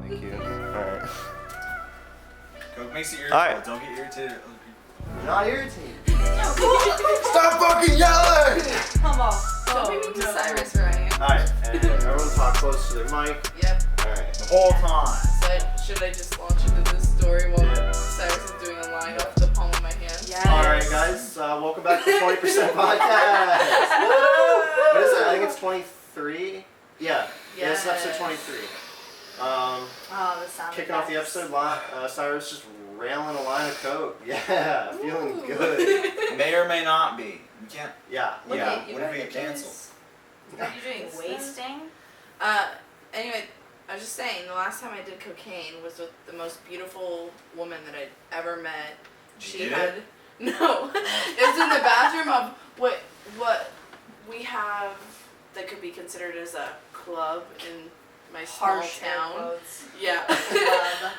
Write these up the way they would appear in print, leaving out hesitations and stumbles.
Thank you. Alright. Coke makes you irritable. Alright. Don't get irritated. Not irritated. Stop fucking yelling! Come on. Don't be mean to Cyrus, Ryan. Alright, and everyone talk close to their mic. Yep. Alright. The whole time. So should I just launch into this story while Cyrus is doing a line off the palm of my hand? Yes. Alright, guys, welcome back to the 20% Podcast. Woo! What is it? I think it's 23. Yeah, this is episode 23. Oh, the sound Kicking off the effects. episode, Cyrus just railing a line of coke. Yeah, feeling good. May or may not be. You can't. Yeah, Look yeah. at you. What if we get canceled? What are you doing? Wasting? Anyway, I was just saying, the last time I did cocaine was with the most beautiful woman that I'd ever met. Did you She had get no. It was in the bathroom of what we have that could be considered as a club in my small Harsh air town. quotes. Yeah. Club.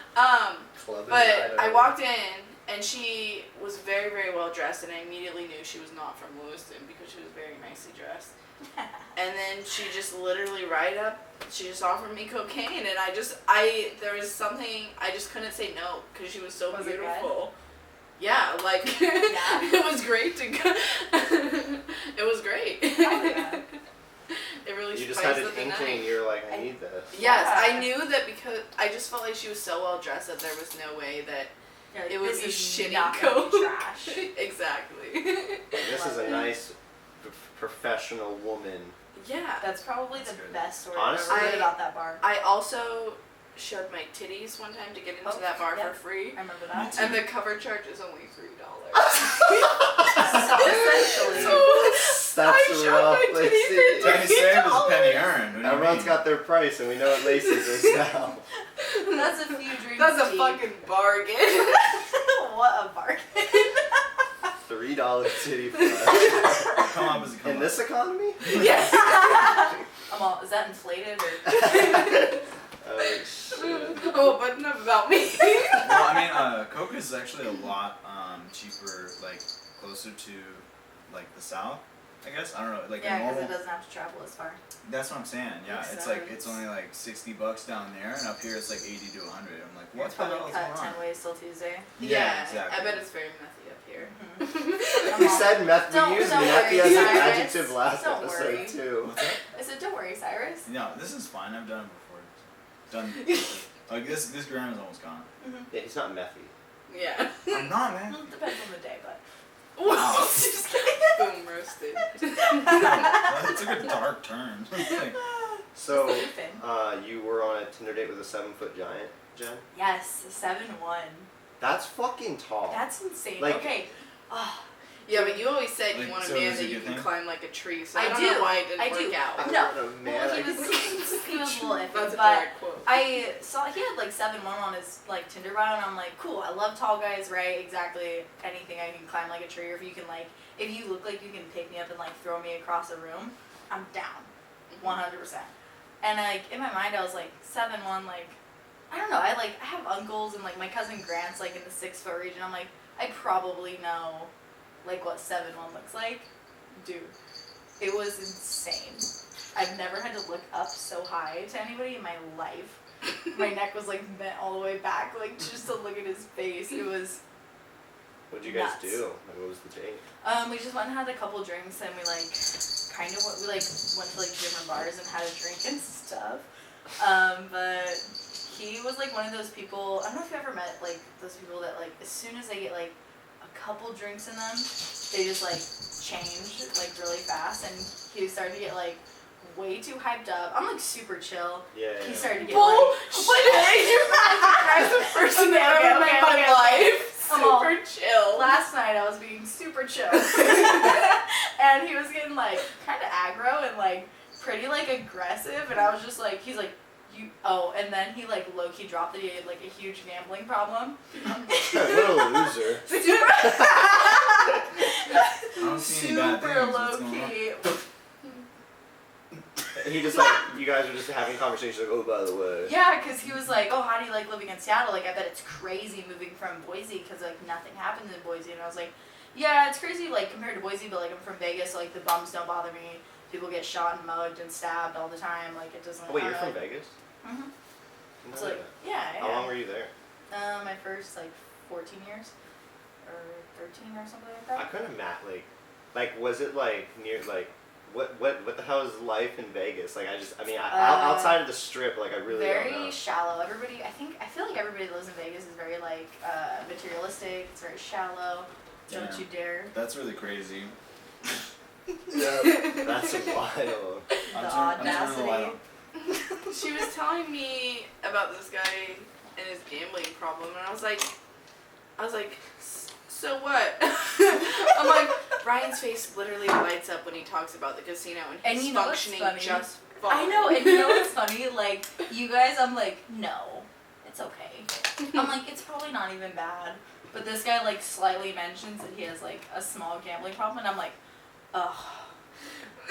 Club But I walked in and she was very, very well dressed, and I immediately knew she was not from Lewiston because she was very nicely dressed. And then she just literally right up, she just offered me cocaine, and there was something, I just couldn't say no because she was so Was it beautiful. Yeah, like, Yeah. it was great to go. It was great. Oh, yeah. It really You just spiced had up an the inkling, night. you're like, I need this. Yes, Yeah. I knew that because I just felt like she was so well dressed that there was no way that You're like, it would this be is shitty not gonna coke. be trash. Exactly. This is Love a it. nice, professional woman. Yeah. That's probably That's the good. best story Honestly, I've ever heard about that bar. I also showed my titties one time to get into Oh, that bar yeah. for free, I remember Me that. too. and the cover charge is only $3. So essentially. So I That's showed rough. my Let's titties see. for Penny saved is a penny earned. What do you Everyone's mean? got their price, and we know what Lacey's is now. That's a few drinks That's a deep. fucking bargain. What a bargain. $3 titty flash. Come on, busy. Come In on. this economy? Yes. I'm all, is that inflated or? Oh shit. Oh, but enough about me. Well, I mean, Coke is actually a lot cheaper, like closer to like the south. I guess I don't know, like Yeah, a because normal. it doesn't have to travel as far. That's what I'm saying. Yeah, Makes it's like sense. it's only like $60 down there, and up here it's like 80 to 100. I'm like, what It's the hell probably is cut going on? 10 ways till Tuesday. Yeah, exactly. I bet it's very methy up here. We said meth. Don't- We used don't methy worry, as an Cyrus. adjective last Don't episode worry. too. What's that? I said, don't worry, Cyrus. No, this is fine. I've done it before. Done. Like this gram is almost gone. Yeah, he's not methy. Yeah. I'm not, man. Well, it depends on the day, but. Wow. Just kidding. Boom roasted. It took a dark turn. Like, So, It's a good thing. you were on a Tinder date with a 7-foot giant, Jen? Yes, 7'1". That's fucking tall. That's insane. Like- Okay. Oh, Yeah, but you always said you Like, want a so man is it that a you good can thing? climb like a tree, so I I don't do. know why it I didn't do. work out. No. Oh, man, well, I he was a little iffy, That's a but direct quote. I saw he had like 7'1" on his like Tinder bio, and I'm like, cool. I love tall guys, right? Exactly. Anything I can climb like a tree, or if you can like, if you look like you can pick me up and like throw me across a room, I'm down, 100%. And like in my mind, I was like 7'1", like I don't know. I have uncles, and like my cousin Grant's like in the 6 foot region. I'm like, I probably know like what 7'1" looks like, dude. It was insane. I've never had to look up so high to anybody in my life. My neck was like bent all the way back, like just to look at his face. It was. What'd you guys Nuts. do? Like, what was the date? We just went and had a couple drinks, and we like kind of went to like different bars and had a drink and stuff. But he was like one of those people. I don't know if you ever met like those people that like as soon as they get like a couple drinks in them, they just like change like really fast. And he started to get like way too hyped up. I'm like super chill. Yeah. He started to get Bull. like. What is your aggressive person Okay, I've okay, ever met in okay, my okay. life? I'm all- Super chill. Last night I was being super chill, and he was getting like kind of aggro and like pretty like aggressive, and I was just like, he's like, you and then he like low key dropped that he had like a huge gambling problem. What a loser. Super, I don't see any bad super things. low What's going on? key. He just like, you guys were just having conversations like, oh, by the way. Yeah, because he was like, oh, how do you like living in Seattle? Like, I bet it's crazy moving from Boise because, like, nothing happens in Boise. And I was like, yeah, it's crazy, like, compared to Boise, but, like, I'm from Vegas, so, like, the bums don't bother me. People get shot and mugged and stabbed all the time. Like, it doesn't... Oh, wait, you're from Vegas? Mm-hmm. It's like, yeah. How long were you there? My first, like, 14 years. Or 13 or something like that. I couldn't imagine, like, was it, like, near, like, what the hell is life in Vegas? Like, outside of the strip, like, I really don't know. Very shallow. Everybody, I feel like everybody that lives in Vegas is very, like, materialistic. It's very shallow. Don't you dare. That's really crazy. Yeah, that's wild. The audacity. She was telling me about this guy and his gambling problem, and I was like, so what? I'm like, Ryan's face literally lights up when he talks about the casino, and he's functioning just fine. I know, and you know what's funny? Like, you guys, I'm like, no, it's okay. I'm like, it's probably not even bad. But this guy, like, slightly mentions that he has, like, a small gambling problem, and I'm like, ugh.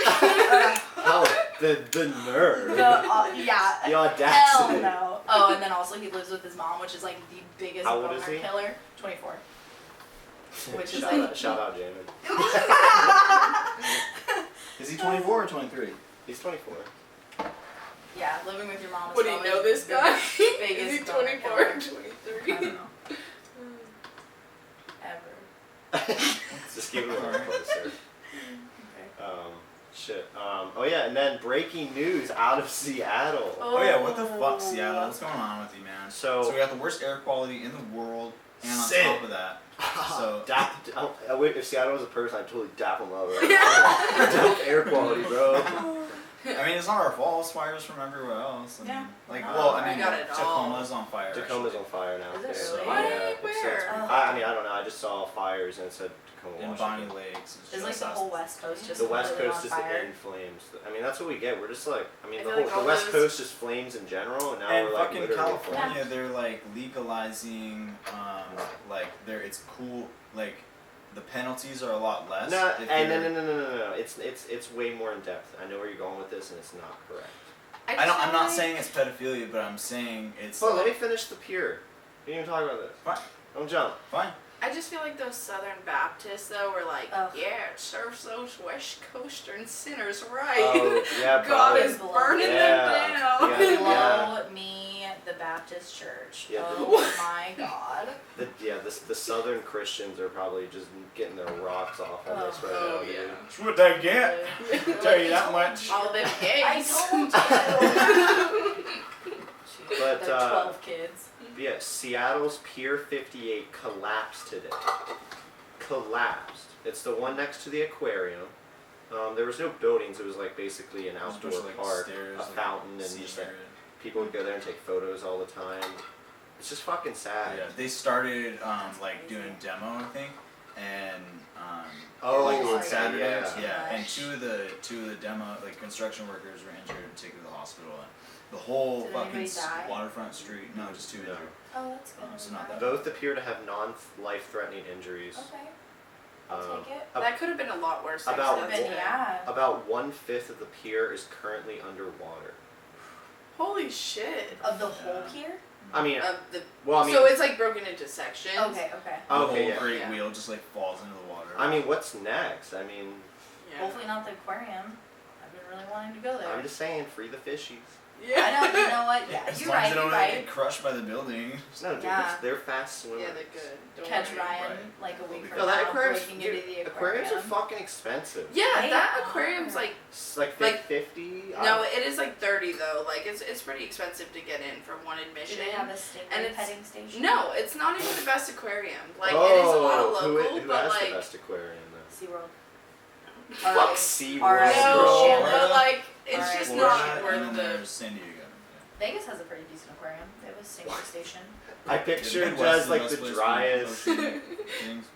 Oh, the nerve. Yeah. The audacity. Hell no. Oh, and then also he lives with his mom, which is, like, the biggest How old boner is he? killer. 24. Which is shout out Jamin. Is he 24 or 23? He's 24. Yeah, living with your mom is What, do you probably know this the guy? biggest Is he boner 24 or killer. 23? I don't know. Ever. Just keep it a little closer. Okay. Shit. Oh yeah, and then breaking news out of Seattle. Oh yeah, what the fuck, Seattle? What's going on with you, man? So we got the worst air quality in the world, and on Sick. top of that, so if Seattle was a person, I'd totally dap them up. Right? Dope air quality, bro. I mean, it's not our fault. It's fires from everywhere else. I mean, Yeah. Like, No, well, I I mean, got it all. Tacoma's on fire. Tacoma's actually. on fire now. Is it Yeah. really? Yeah, What? it's- Where? I mean, I don't know. I just saw fires and it said Tacoma, In Washington. Bonnie Lakes. Is like the whole West Coast just The West completely Coast on is fire? in flames. I mean, that's what we get. We're just like, I mean, I the feel like whole all the West those- Coast is flames in general, and now And we're like fucking literally California, they're like legalizing, like it's cool, like the penalties are a lot less. No, if and you're- no. It's way more in depth. I know where you're going with this, and it's not correct. I'm not saying it's pedophilia, but I'm saying it's. Hold on, let like, me finish the pier. We didn't even talk about this. Fine. Don't jump. Fine. I just feel like those Southern Baptists though were like, Ugh. yeah, it serves those West Coastern sinners right. Oh, yeah, God probably. is burning Yeah. them down. Yeah. Blow me the Baptist church. Yeah, Oh my God. The Southern Christians are probably just getting their rocks off on this right Oh, now, dude. yeah. That's what they get. Tell you that much. All them I gays. told you. But, They're 12 kids. Yeah, Seattle's Pier 58 collapsed today. Collapsed. It's the one next to the aquarium. There was no buildings. It was like basically an There's a outdoor bunch of, like, park, stairs, a like, fountain, and just like scenery. people would go there and take photos all the time. It's just fucking sad. Yeah, they started like doing demo, I think, and Oh, like on okay, Saturday, yeah. and two of the demo like construction workers were injured and taken to the hospital. And the whole Did fucking anybody die? waterfront street. No, just two No. injured. Oh, that's good. So not that Both appear to have non-life-threatening injuries. Okay. I'll Um, take it. That could have been a lot worse. About- Could've been, yeah. About 1/5 of the pier is currently underwater. Holy shit. Of the whole pier? I mean, Of the, well, I mean, so it's like broken into sections. Okay, okay. The okay, whole yeah. great Yeah. wheel just like falls into the water. I mean, what's next? I mean, Yeah. Hopefully not the aquarium. I've been really wanting to go there. I'm just saying, free the fishies. I know, you know what? Yeah, as you're long right, as they you're don't right. get crushed by the building. No, dude, Yeah. they're fast swimmers. Yeah, they're good. Don't Catch worry. Ryan Right. like a week from No, now, that aquarium's, breaking into dude, the aquariums are aquarium. fucking expensive. Yeah, They that are. aquarium's like It's like Like- 50. no, it is like 30 though. Like it's pretty expensive to get in for one Do admission. they have a stingray And it's- petting station? No, it's not even the best aquarium. Like it is a lot of local, who but has like the best aquarium then? SeaWorld. Fuck Alright. SeaWorld. Alright. no, Shannon. but like it's Alright. just Florida, not and worth then the. there's San Diego. Vegas has a pretty decent aquarium. They have a stingray station. I Yeah, picture Midwest just is like best the place for driest. ocean things.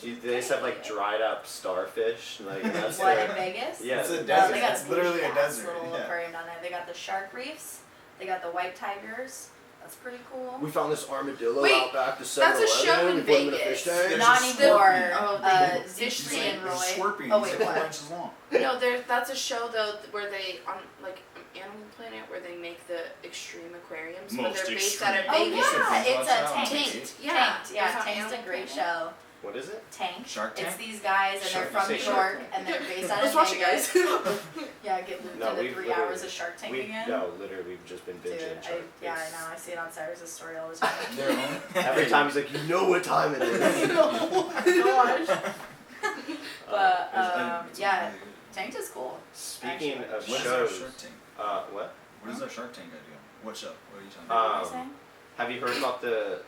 They just have like dried up starfish. Like that's What, their- in Vegas? Yeah, It's a the- desert. They got It's literally a bougie-ass desert, little yeah. aquarium down there. They got the shark reefs. They got the white tigers. That's pretty cool. We found this armadillo Wait, out back to that's a 7-Eleven. show in We put him in a Vegas. fish tank. Not There's a anymore. scorpion. Oh, Zeke There's and Roy. There's a scorpion. Oh It's wait, like 4 what? inches long. No, that's a show though where they on like Animal Planet where they make the extreme aquariums, but Most they're based extreme. out of Oh Vegas. yeah, it's a Watch out. Tanked. Tanked, yeah. Tanked. Yeah, It's on Tanked's a Animal great Planet. show. What is it? Tank. Shark Tank? It's these guys, and Shark- they're you from say New Shark York, Tank. and they're based out Let's of watch it, Vegas. guys. Yeah, get looped No, into we've 3 hours of Shark Tank we, again. No, literally, we've just been Dude, binging Shark. I It's- know. I see it on Cyrus's story all the time. Their own. Every time he's like, you know what time it is. Oh my gosh. But It's yeah, really good. Tanked is cool. Speaking Actually. of What is our shows, Shark Tank? what? What is our Shark Tank idea? What show? What are you talking What about? were you saying? Have you heard about the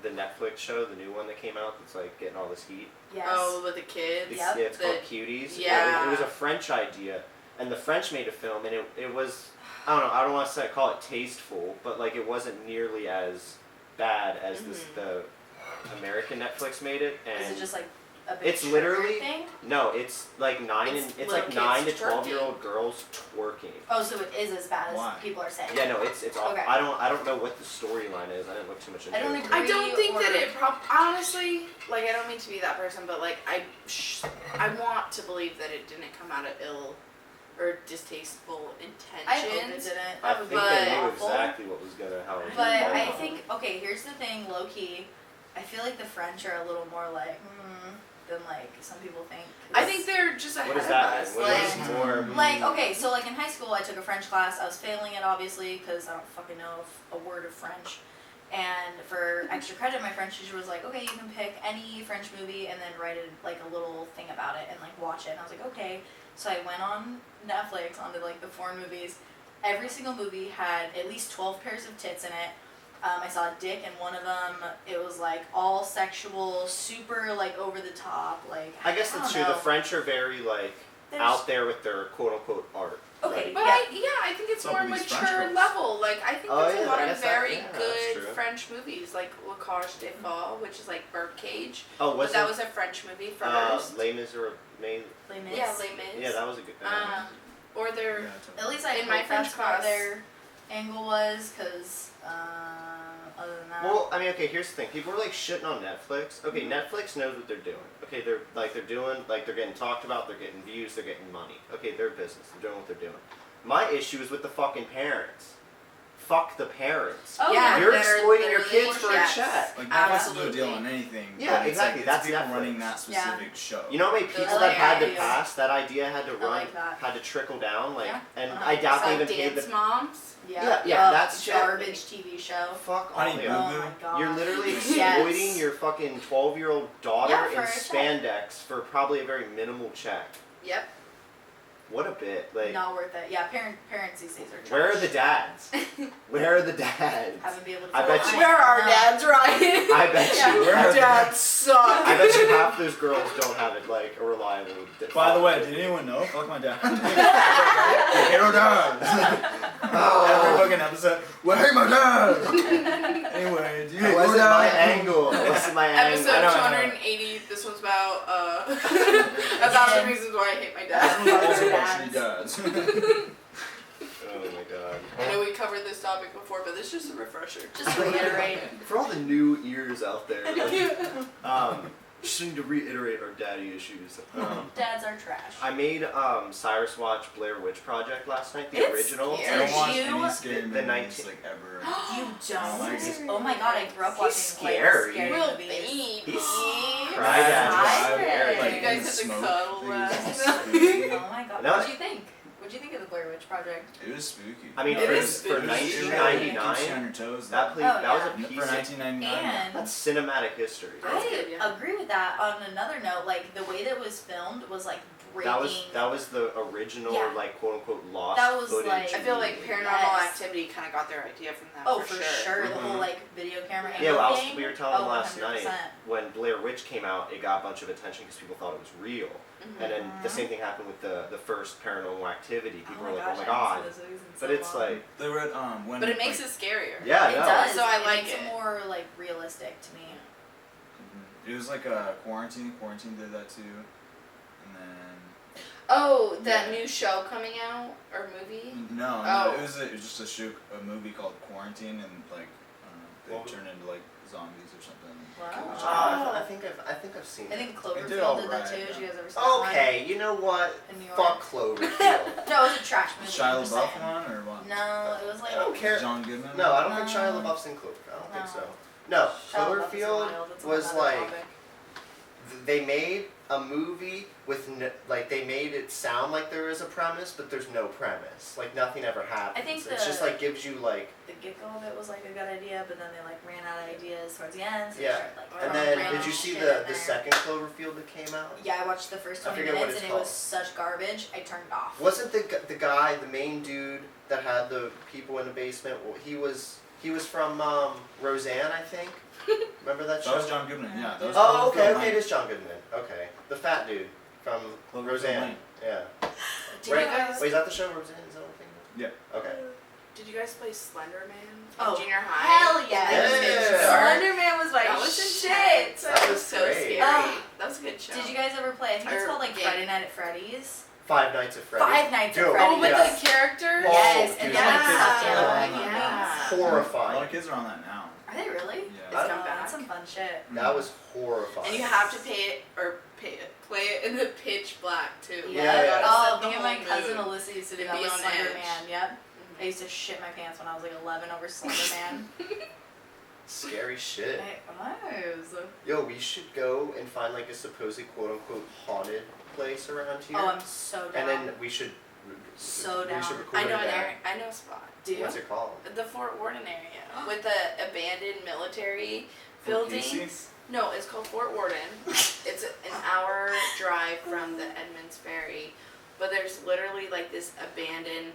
Netflix show, the new one that came out that's like getting all this heat? Yes. Oh, with the kids. Yep. Yeah, it's called The- Cuties. yeah. It was a French idea, and the French made a film, and it was, I don't know, I don't want to call it tasteful, but like it wasn't nearly as bad as the American Netflix made it. And Is it just like a big it's literally- thing? no, it's like It's it's little like 9 to kids 12-year-old girls twerking. Oh, so it is as bad as Why? people are saying. Yeah, no, it's all. Okay. I don't know what the storyline is. I didn't look too much into I don't it. agree. I don't think that or- it honestly, like, I don't mean to be that person, but like I want to believe that it didn't come out of ill or distasteful intentions. I hope it didn't. I That would think be they knew awful. exactly what was gonna how. it was But gonna I go. think, okay, here's the thing, low key. I feel like the French are a little more like, than like some people think. I think they're just ahead What does of that us. mean? What is like- more? Like, okay, so like in high school, I took a French class. I was failing it, obviously, because I don't fucking know a word of French. And for extra credit, my French teacher was like, okay, you can pick any French movie and then write like a little thing about it and like watch it. And I was like, okay. So I went on Netflix onto like the foreign movies. Every single movie had at least 12 pairs of tits in it. I saw a dick in one of them. It was like all sexual, super like over the top. Like I guess that's don't true. know. The French are very like They're out there with their quote unquote art. Okay, But yeah. I think it's What's up more with these French mature girls? level. Like I think Oh, there's yeah, a lot I of guess that- very yeah, that's good true. French movies, like La Cage des Folles, which is like Birdcage. Oh, But was that it? was a French movie first. Les Miserables. Les Mis. Yeah, Les Mis. Yeah, that was a good. Or they're Yeah, At least I In my hope French that's what class. their angle was, because other than that, Well, I mean, okay. Here's the thing. People are like shitting on Netflix. Okay, Netflix knows what they're doing. Okay, they're doing like they're getting talked about. They're getting views. They're getting money. Okay, they're a business. They're doing what they're doing. My issue is with the fucking parents. Fuck the parents. oh Yeah, yeah, You're that are exploiting your literally kids for a yes. check. Like Netflix will do a Absolutely. deal on anything. Yeah, but it's exactly, Like, that's it's people Netflix. running that specific show. You know how many people Those that are had to ideas. pass that idea had to I run, like that. had to trickle down, like, Yeah. and Uh-huh. I doubt It's they like even paid Dance the. Moms. Yeah, that's shit. garbage TV show. Fuck all Honey of Boo Oh Boo. my god. You're literally Yes. exploiting your fucking 12-year-old daughter Yeah, in for a check. spandex for probably a very minimal check. Yep. What a bit. Like, Not worth it. Yeah, parents these days are trash. where are the dads? Where are the dads? Haven't been able to. I fill bet mine. you- Where are No. dads, Ryan? I bet Yeah. you. Where are the Dads suck. I bet you half those girls don't have it like a reliable. By the way, did anyone know? Fuck my dad. Hero dad. Every fucking episode. Well, hey, my dad. Anyway, do you hate It wasn't your my dad? angle. It wasn't my Episode angle. I know. 280. This one's about about the reasons why I hate my dad. This was also Dads. about dads. Oh my god. I know we covered this topic before, but this is just a refresher. Just reiterate. For all the new ears out there, like, just need to reiterate our daddy issues. Dads are trash. I made Cyrus watch Blair Witch Project last night, the It's original. scary. I don't watch You- any scary the movies 19 like ever. You don't? like it. Oh my god, I grew up He's watching scary. like scary Little movies. baby. He's Right, Cry Daddy. like, You guys in the had to smoke, cuddle things last and night. Oh my god. No. What'd you think? What'd you think of the Blair Witch Project? It was spooky. I mean, It for, is for spooky. Keeps you 1999, on your toes. that, though. played, Oh, that was a yeah. piece For of 1999. And that's cinematic history. That's I good, yeah. agree with that. On another note, like the way that it was filmed was like breaking. That was the original, Yeah. like quote unquote lost That was, footage. like- I feel like Paranormal Yes. Activity kind of got their idea from that. Oh, for for sure. The Mhm. whole like video camera Yeah, angle well, I was, thing. we were telling them Oh, last 100%. night when Blair Witch came out, it got a bunch of attention because people thought it was real. Mhm. And then the same thing happened with the first Paranormal Activity. People were like, gosh, oh my I god. haven't seen those movies in But so it's long. like, They were at when. But it makes like, it scarier. yeah, It no. does. So I it like makes it. it more like realistic to me. It was like a quarantine. Quarantine did that too, and then Oh, that Yeah. new show coming out or movie? no, Oh. it was just a show, a movie called Quarantine, and like they Well, turned into like zombies or something. Wow. I think I've seen I it. think It did Cloverfield did alright, that too. yeah. Did you guys ever see that Okay, you know what? one? In New York. Fuck Cloverfield. No, it was a trash movie. Shia I'm just LaBeouf saying. one or what? No, it was like. I don't care. John Goodman. No, I don't think No. Shia LaBeouf's in Cloverfield. I don't think No. so. No, Shia LaBeouf is Cloverfield wild. That's was another like topic. they made a movie with like they made it sound like there is a premise, but there's no premise. Like nothing ever happens. I think it's just like gives you like. The get-go of it was like a good idea, but then they like ran out of ideas towards the end. So Yeah. they started, like, And throwing then random did you see shit the in there. second Cloverfield that came out? Yeah, I watched the first I 20 forget what minutes it's and it was called. such garbage. I turned it off. Wasn't the guy, the main dude that had the people in the basement? Well, he was from Roseanne, I think. Remember that show? That was John Goodman. Yeah. That was Oh, okay, Cloverfield okay, it Lane. is John Goodman. Okay, the fat dude from Cloverfield Roseanne. Lane. Yeah. Did you guys? Wait, is that the show Roseanne? Is that what I'm thinking? Yeah. Okay. Did you guys play Slender Man in Oh, junior high? hell yeah! Yeah. Slender Man was my That was shit. intense. That was so great. scary. Ah. That was a good show. Did you guys ever play? I think it's Or called like game. Friday Night at Freddy's. Five Nights at Freddy's. Five Nights at Dude, Freddy's. Oh, with yes. the characters? Oh, Yes, and dude. then Yeah. like stuffed Yeah. animal Yeah. things. A lot Horrifying. of kids are on that now. Are they really? Yeah. It's I- come back. That's some fun shit. That was horrifying. And you have to play it in the pitch black too. Yeah, yeah. Oh, Set the me and my whole cousin mood. Alyssa used to do And that be with on Slender edge. Man. Yep. I used to shit my pants when I was like 11 over Slender Man. Scary shit. It was. Yo, we should go and find like a supposed quote unquote haunted place around here. Oh, I'm so down. and then we should. So we down. should record I know it an down. area. I know a spot. Do you? What's it called? The Fort Worden area with the abandoned military Fort buildings. Casey? No, it's called Fort Worden. It's an hour drive from the Edmonds Ferry, but there's literally like this abandoned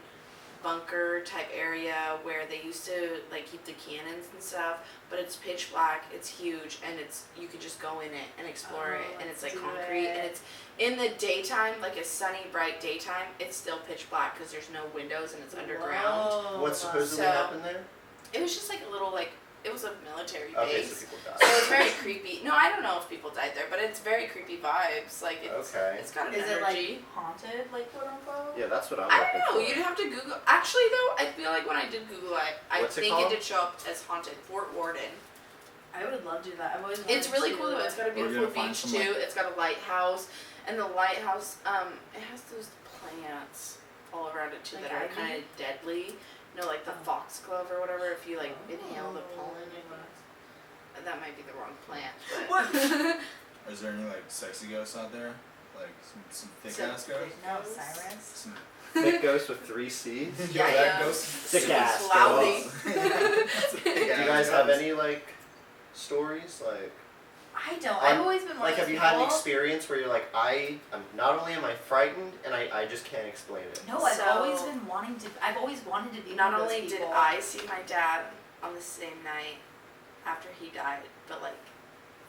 bunker type area where they used to like keep the cannons and stuff. But it's pitch black. It's huge, and you could just go in it and explore it, and it's like let's do concrete, it. and it's in the daytime, like a sunny, bright daytime. It's still pitch black because there's no windows and it's underground. Whoa. What supposedly So- happened there? It was just like a little it was a military Okay, base. so people So died. it's very creepy. No, I don't know if people died there, but it's very creepy vibes. Like it's Okay. it's got an Is it energy. like haunted, like quote unquote? Yeah, that's what I'm I looking don't know. for. You'd have to Google. Actually, though, I feel like when I did Google, I What's it think called? it did show up as haunted. Fort Worden. I would love to do that. I've always wanted It's really to. cool though. It's got a We're beautiful gonna find beach some, too. like- It's got a lighthouse, and the lighthouse it has those plants all around it too Like that are ivy? kind of deadly. No, like the Oh. foxglove or whatever. If you like inhale the Oh. pollen, that might be the wrong plant. What? But Is there any like sexy ghosts out there? Like some thick Some ass ghosts? No, Cyrus. Some Thick ghost with 3 C's. Yo, Yeah, that yeah. ghost. Thick Super ass cloudy. ghost. That's a thick Do you ass guys have ghost. any like stories like? I don't. I'm- I've always been one Like, of have those you had an people- experience where you're like, I'm not only am I frightened, and I just can't explain it. No, I've So- always been wanting to. I've always wanted to be not one of those only did people. I see my dad on the same night after he died, but like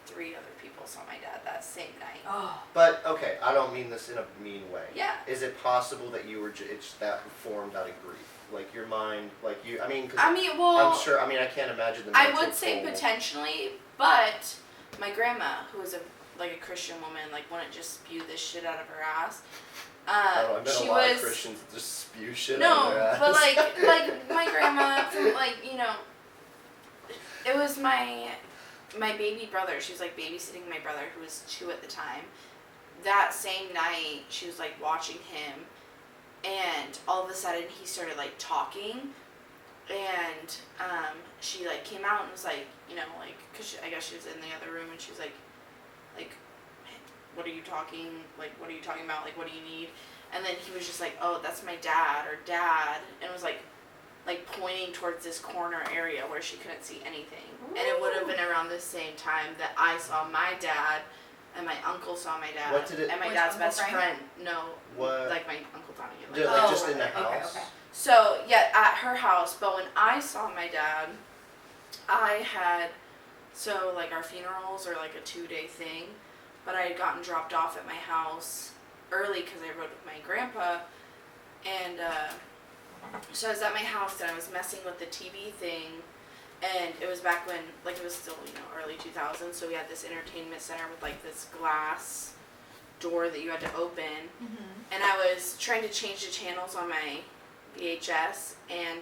3 other people saw my dad that same night. Oh. But okay, I don't mean this in a mean way. Yeah. Is it possible that you were it's that formed out of grief, like your mind, like you? I mean, 'cause I mean, well, I'm sure. I mean, I can't imagine the. I mental would say toll. potentially, but my grandma, who was a Christian woman, like wouldn't just spew this shit out of her ass. I've met She a lot was of Christians that just spew shit no, out of their ass. but like my grandma, from, like it was my baby brother. She was like babysitting my brother, who was 2 at the time. That same night, she was like watching him, and all of a sudden he started like talking, and she like came out and was like, like, cause I guess she was in the other room, and she was like, what are you talking? Like, what are you talking about? Like, what do you need? And then he was just like, oh, that's my dad, and was like pointing towards this corner area where she couldn't see anything. And it would have been around the same time that I saw my dad, and my uncle saw my dad, What did it- and my Which dad's Uncle best Frank? friend. No, What? like my Uncle Tommy. Like, Oh, just in the okay, house. okay. So, yeah, at her house, but when I saw my dad, I had, like our funerals are like a 2-day thing, but I had gotten dropped off at my house early because I rode with my grandpa, and so I was at my house and I was messing with the TV thing, and it was back when, like, it was still, early 2000s, so we had this entertainment center with like this glass door that you had to open, and I was trying to change the channels on my VHS, and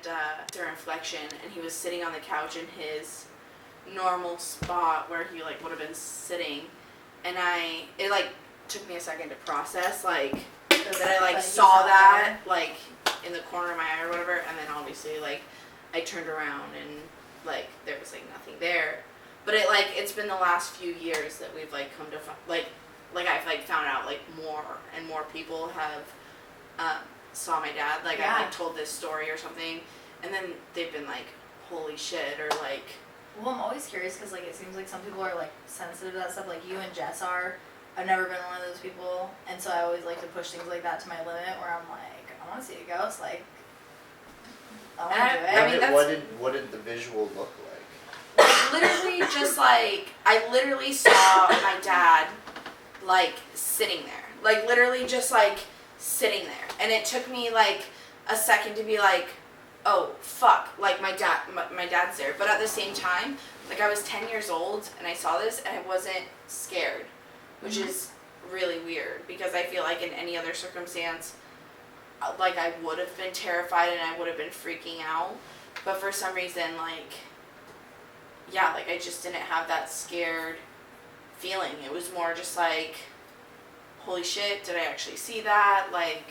the reflection, and he was sitting on the couch in his normal spot where he like would have been sitting, and it like took me a second to process like that I like But he's saw not that like in the corner of my eye or whatever, and then obviously like I turned around and like there was like nothing there, But it's been the last few years that we've like come to I've like found out like more and more people have saw my dad. Like I like told this story or something, and then they've been like, holy shit, or like. Well, I'm always curious because like it seems like some people are like sensitive to that stuff. Like you and Jess are. I've never been one of those people, and so I always like to push things like that to my limit. Where I'm like, I want to see a ghost. Like, I want to do it. I mean, what did the visual look like? Literally just like I literally saw my dad like sitting there, like literally just like sitting there, and it took me like a second to be like, oh fuck, like my dad's there. But at the same time, like I was 10 years old and I saw this and I wasn't scared, which is really weird because I feel like in any other circumstance, like I would have been terrified and I would have been freaking out. But for some reason, like, yeah, like I just didn't have that scared feeling. It was more just like, holy shit, did I actually see that? Like,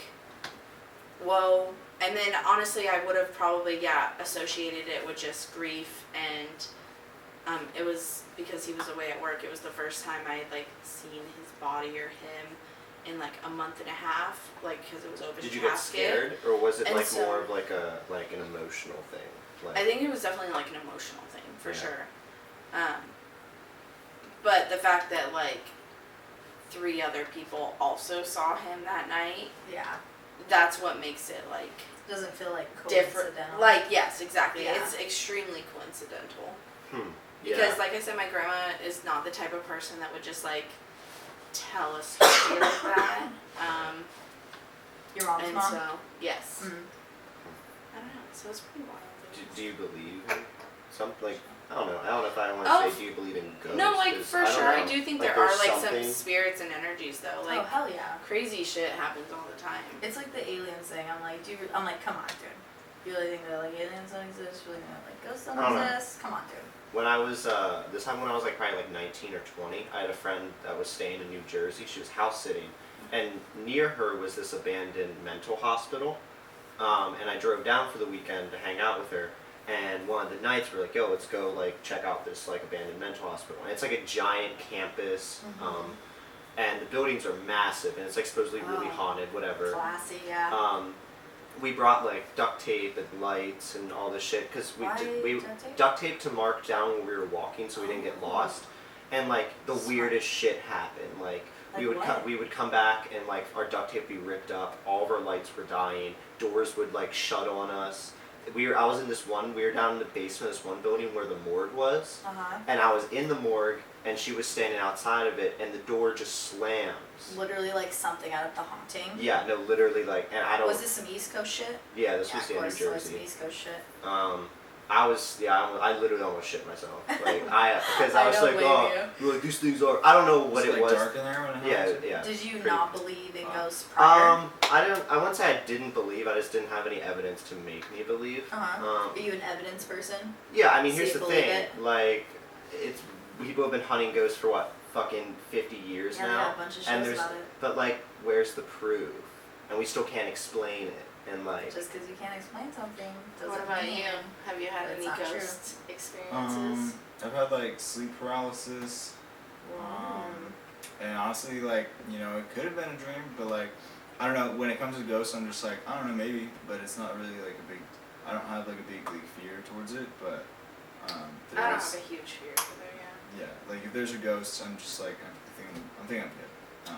whoa. And then honestly, I would have probably, associated it with just grief, and it was because he was away at work. It was the first time I had like seen his body or him in like a month and a half, like because it was open casket. Did you get scared, or was it And like so, more of like an emotional thing? Like, I think it was definitely like an emotional thing for sure. But the fact that like 3 other people also saw him that night, that's what makes it like Doesn't feel like different. coincidental. Like yes, exactly. Yeah. It's extremely coincidental. Yeah. Because like I said, my grandma is not the type of person that would just like tell a story like that. Your mom's And mom? so yes. Mm. I don't know. So it's pretty wild. Do you believe in something like? I don't know if I want to say do you believe in ghosts? No, like 'cause for I don't sure, know. I do think Like, there are there's like something- some spirits and energies though. Like oh hell yeah! crazy shit happens all the time. It's like the aliens thing. I'm like, I'm like, come on, dude. You really think that like aliens don't exist? You really think that like ghosts I don't don't know. exist? Come on, dude. When I was this time when I was like probably like 19 or 20, I had a friend that was staying in New Jersey. She was house sitting, and near her was this abandoned mental hospital. And I drove down for the weekend to hang out with her. And one of the nights we were like, yo, let's go like check out this like abandoned mental hospital. And it's like a giant campus, and the buildings are massive, and it's like supposedly really haunted, whatever. Classy, yeah. We brought like duct tape and lights and all this shit because we duct tape to mark down when we were walking so we didn't get lost. And like the weirdest shit happened. Like we would come back and like our duct tape would be ripped up. All of our lights were dying. Doors would like shut on us. We were down in the basement of this one building where the morgue was, and I was in the morgue, and she was standing outside of it, and the door just slams. Literally like something out of The Haunting. Yeah, no, literally like, and I don't. Was this some East Coast shit? Yeah, this was in New Of course, Jersey. some East Coast shit. I literally almost shit myself. Like because I was don't like, blame you're like these things are. I don't know what It's it like was. dark in there when it happens? Yeah. Did you Pretty- not believe in ghosts prior? I wouldn't say I didn't believe. I just didn't have any evidence to make me believe. Are you an evidence person? Yeah, I mean, So here's you the believe thing. it? Like, people have been hunting ghosts for what, fucking 50 years Yeah, now. a bunch of and shows about it. But like, where's the proof? And we still can't explain it. And like, Just because you can't explain something doesn't What about mean. you? Have you had That's any not true. ghost experiences? I've had like sleep paralysis. And honestly, like, you know, it could have been a dream, but like, I don't know, when it comes to ghosts, I'm just like, I don't know, maybe, but it's not really like I don't have like a big like fear towards it, but I don't have a huge fear either, yeah. yeah, like if there's a ghost, I'm just like, I'm thinking I'm good.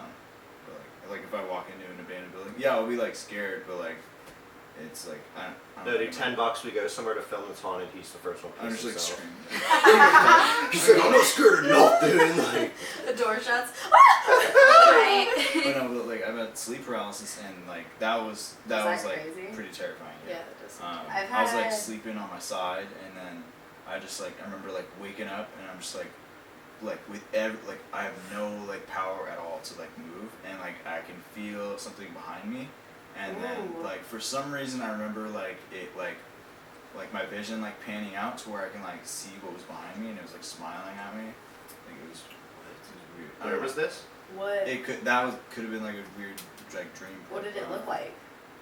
But like if I walk into an abandoned building, yeah, I'll be like scared, but like, it's like, I no, don't dude, $10 we go somewhere to film that's haunted. He's the first one. I'm just like himself. screaming. He's like, I'm not scared of nothing. Like, The door shuts. But no, but like I've had sleep paralysis, and like that was that like crazy? pretty terrifying. Yeah, that does sound I was like sleeping on my side, and then I just like I remember like waking up, and I'm just like with like I have no like power at all to like move, and like I can feel something behind me, and then like for some reason I remember like it like my vision like panning out to where I can like see what was behind me, and it was like smiling at me. Like it was weird. I don't where know. was this? What? It could have been like a weird like dream. What did it look like?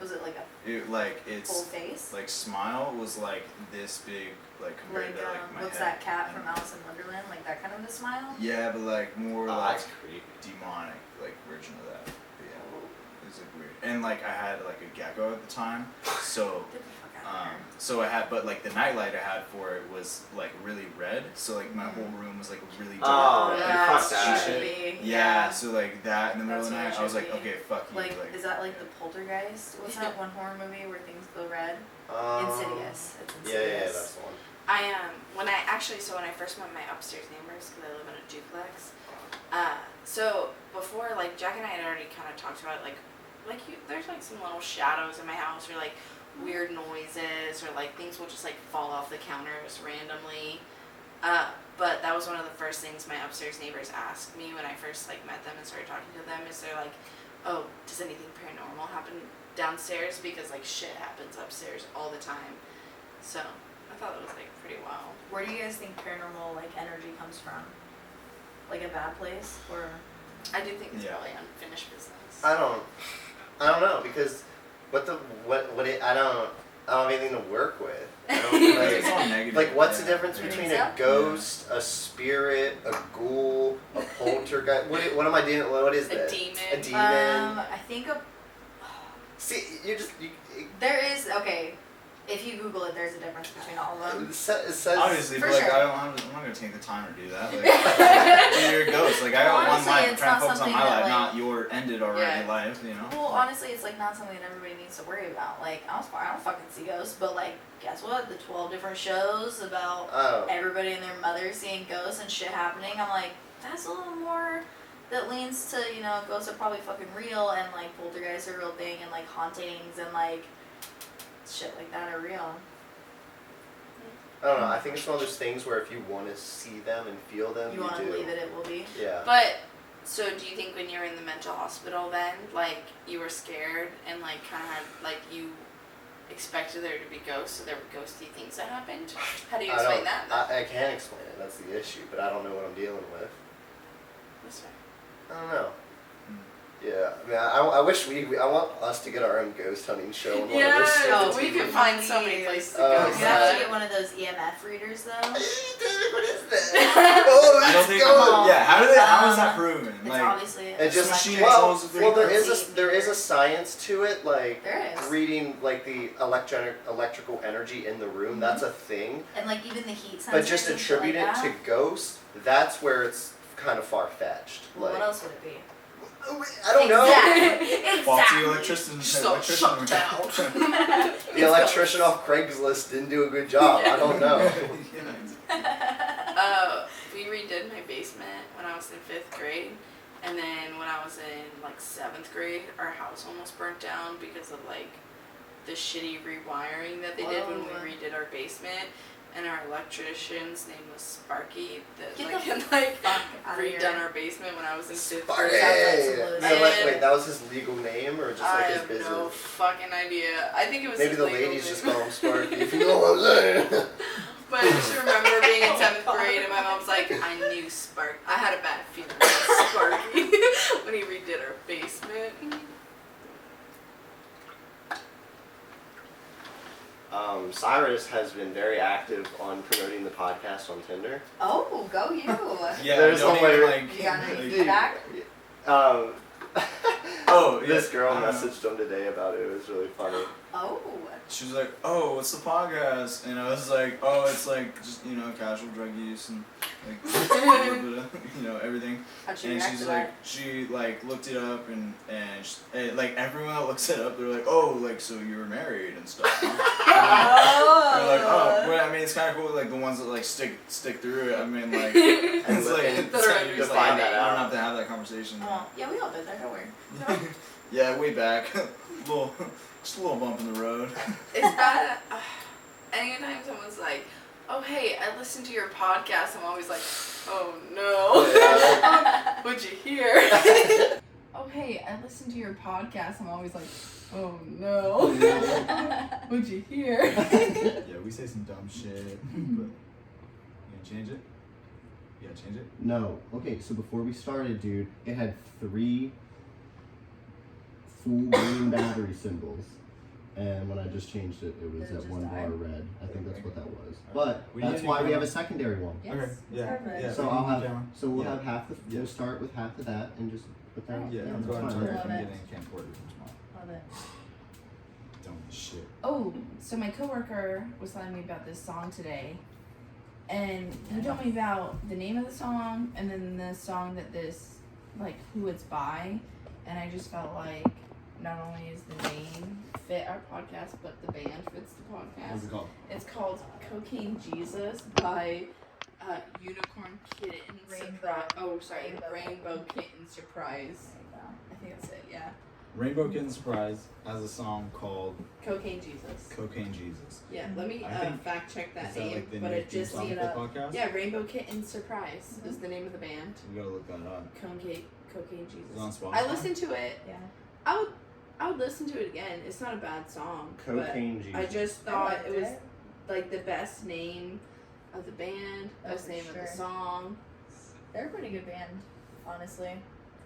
Was it like a It like its full face? like smile was like this big like compared to like my looks that cat from Alice in Wonderland, like that kind of a smile. Yeah, but like more Oh, like that's creepy. demonic, like version of that. But yeah, it was like weird. And like I had like a gecko at the time, so Get the fuck out of here. so I had, but like the nightlight I had for it was like really red, so like my whole room was like really Oh, dark red. yeah, fuck That's that. creepy. Yeah, so like that in the middle That's of the night, really I was like, trippy. okay, fuck you. Like, is that like the Poltergeist? What's that one horror movie where things go red? Insidious. It's Insidious. Yeah, that's the one. When I first met my upstairs neighbors, because I live in a duplex, so before, like, Jack and I had already kind of talked about, there's, like, some little shadows in my house, or, like, weird noises, or, like, things will just, like, fall off the counters randomly, but that was one of the first things my upstairs neighbors asked me when I first, like, met them and started talking to them, is they're like, oh, does anything paranormal happen downstairs? Because, like, shit happens upstairs all the time, so I thought it was, like, pretty wild. Where do you guys think paranormal, like, energy comes from? Like a bad place? Or... I do think it's Yeah. probably unfinished business. I don't know, because I don't have anything to work with. I don't, It's all negative. like, what's yeah. the difference Yeah. between Think a ghost, a spirit, a ghoul, a poltergeist? What am I dealing? What is A that? demon. A demon. I think See, there is, okay, if you Google it, there's a difference between all of them. it says Obviously, For but like sure. I'm not gonna take the time to do that. Like, you're a ghost. Like I Well, got one honestly, life, it's trying to not focus on something my that, life, like- not your ended already Yeah. life. You know. Well, honestly, it's like not something that everybody needs to worry about. Like, I don't fucking see ghosts, but like, guess what? The 12 different shows about Oh. everybody and their mother seeing ghosts and shit happening. I'm like, that's a little more that leans to, you know, ghosts are probably fucking real and like poltergeists are a real thing and like hauntings and like shit like that are real. I don't know. I think it's one of those things where if you want to see them and feel them, You you want to do. believe it will be. Yeah. But, so do you think when you were in the mental hospital then, like, you were scared and, like, kind of had, like, you expected there to be ghosts, so there were ghosty things that happened? How do you explain that? I can't explain it. That's the issue. But I don't know what I'm dealing with. That's fair. I don't know. Yeah, I mean, I wish I want us to get our own ghost hunting show. On one of those Oh, we stupid could TVs. find so many places to Oh, go. You have to get one of those EMF readers though. What is that? Oh, I don't let's think. go. Yeah. How is that proven? It's Like. obviously It just machine well, exposed to well, there frequency. is a science to it, like There is. reading like the electrical energy in the room. That's a thing, And like even the heat sensors. but just and shit attribute like it that. to ghosts. That's where it's kind of far fetched. Well, Like what else would it be? I don't know. Exactly. Faulty electrician. So shut down. The electrician off Craigslist didn't do a good job. I don't know. We redid my basement when I was in 5th grade, and then when I was in like 7th grade, our house almost burnt down because of like the shitty rewiring that they did when we Oh. redid our basement. And our electrician's name was Sparky, that Get like the had like fuck outta redone here. our basement when I was in 5th Sparky. grade. Sounds like some Wait, And- wait, that was his legal name or just I like his have business? no fucking idea. I think it was Maybe his the legal ladies name. just call him Sparky. If you know what I'm saying. But I just remember being in 7th God. grade and my mom's like, I knew Sparky. I had a bad feeling about Sparky when he redid our basement. Cyrus has been very active on promoting the podcast on Tinder. Oh, go you. Yeah. There's don't no way- even, like. You got any like- feedback? Um, Oh, yeah. this girl I don't know. messaged him today about it. It was really funny. Oh. She was like, "Oh, what's the podcast?" And I was like, "Oh, it's like just casual drug use and like a little bit of, everything." How'd you And react she's to like, that? she like looked it up and like everyone that looks it up, they're like, "Oh, like so you were married and stuff." Huh? They're like, "Oh, well, I mean, it's kind of cool. Like the ones that like stick through it. I mean, like it's like and it's like, to it's find like, that I out. don't have to have that conversation." Oh, yeah, we all been there, don't worry. Yeah, way back, just a little bump in the road. It's bad. Anytime someone's like, oh, hey, I listened to your podcast, I'm always like, oh, no. Yeah. What'd you hear? Oh, hey, I listened to your podcast, I'm always like, oh, no. What'd you hear? Yeah, we say some dumb shit, but you gonna change it? You gotta change it? No. Okay, so before we started, dude, it had 3 full green battery symbols. And when I just changed it, it was Did it at just one die? bar red. I think that's what that was. Alright. But We that's need why to we have go- a secondary one. Yes. Okay, it's yeah, perfect. yeah. So we I'll need have. camera. So we'll Yeah. have half the. Yeah. We'll start with half of that and just put that. Yeah, Yeah, I'm that's going fine. to Love I'm it. getting a camcorder from tomorrow. Love it. Don't be shit. Oh, so my coworker was telling me about this song today, and he told me about the name of the song and then the song that this, like, who it's by, and I just felt like not only is the name fit our podcast, but the band fits the podcast. What's it called? It's called Cocaine Jesus by Unicorn Kitten Surprise. Oh, sorry, Rainbow Kitten Surprise. I think that's it. Yeah, Rainbow Kitten Surprise has a song called Cocaine Jesus. Cocaine Jesus. Yeah, let me I think- fact check that Is that name, like the but new it theme just song you for the know. podcast? Yeah, Rainbow Kitten Surprise is the name of the band. We gotta look that up. Cocaine Is it Jesus. on Spotify? I listened to it. Yeah. I would listen to it again. It's not a bad song. Cocaine Jesus. But I just I thought liked it was it. like the best name of the band, Oh, best for name of sure. the song. They're a pretty good band, honestly.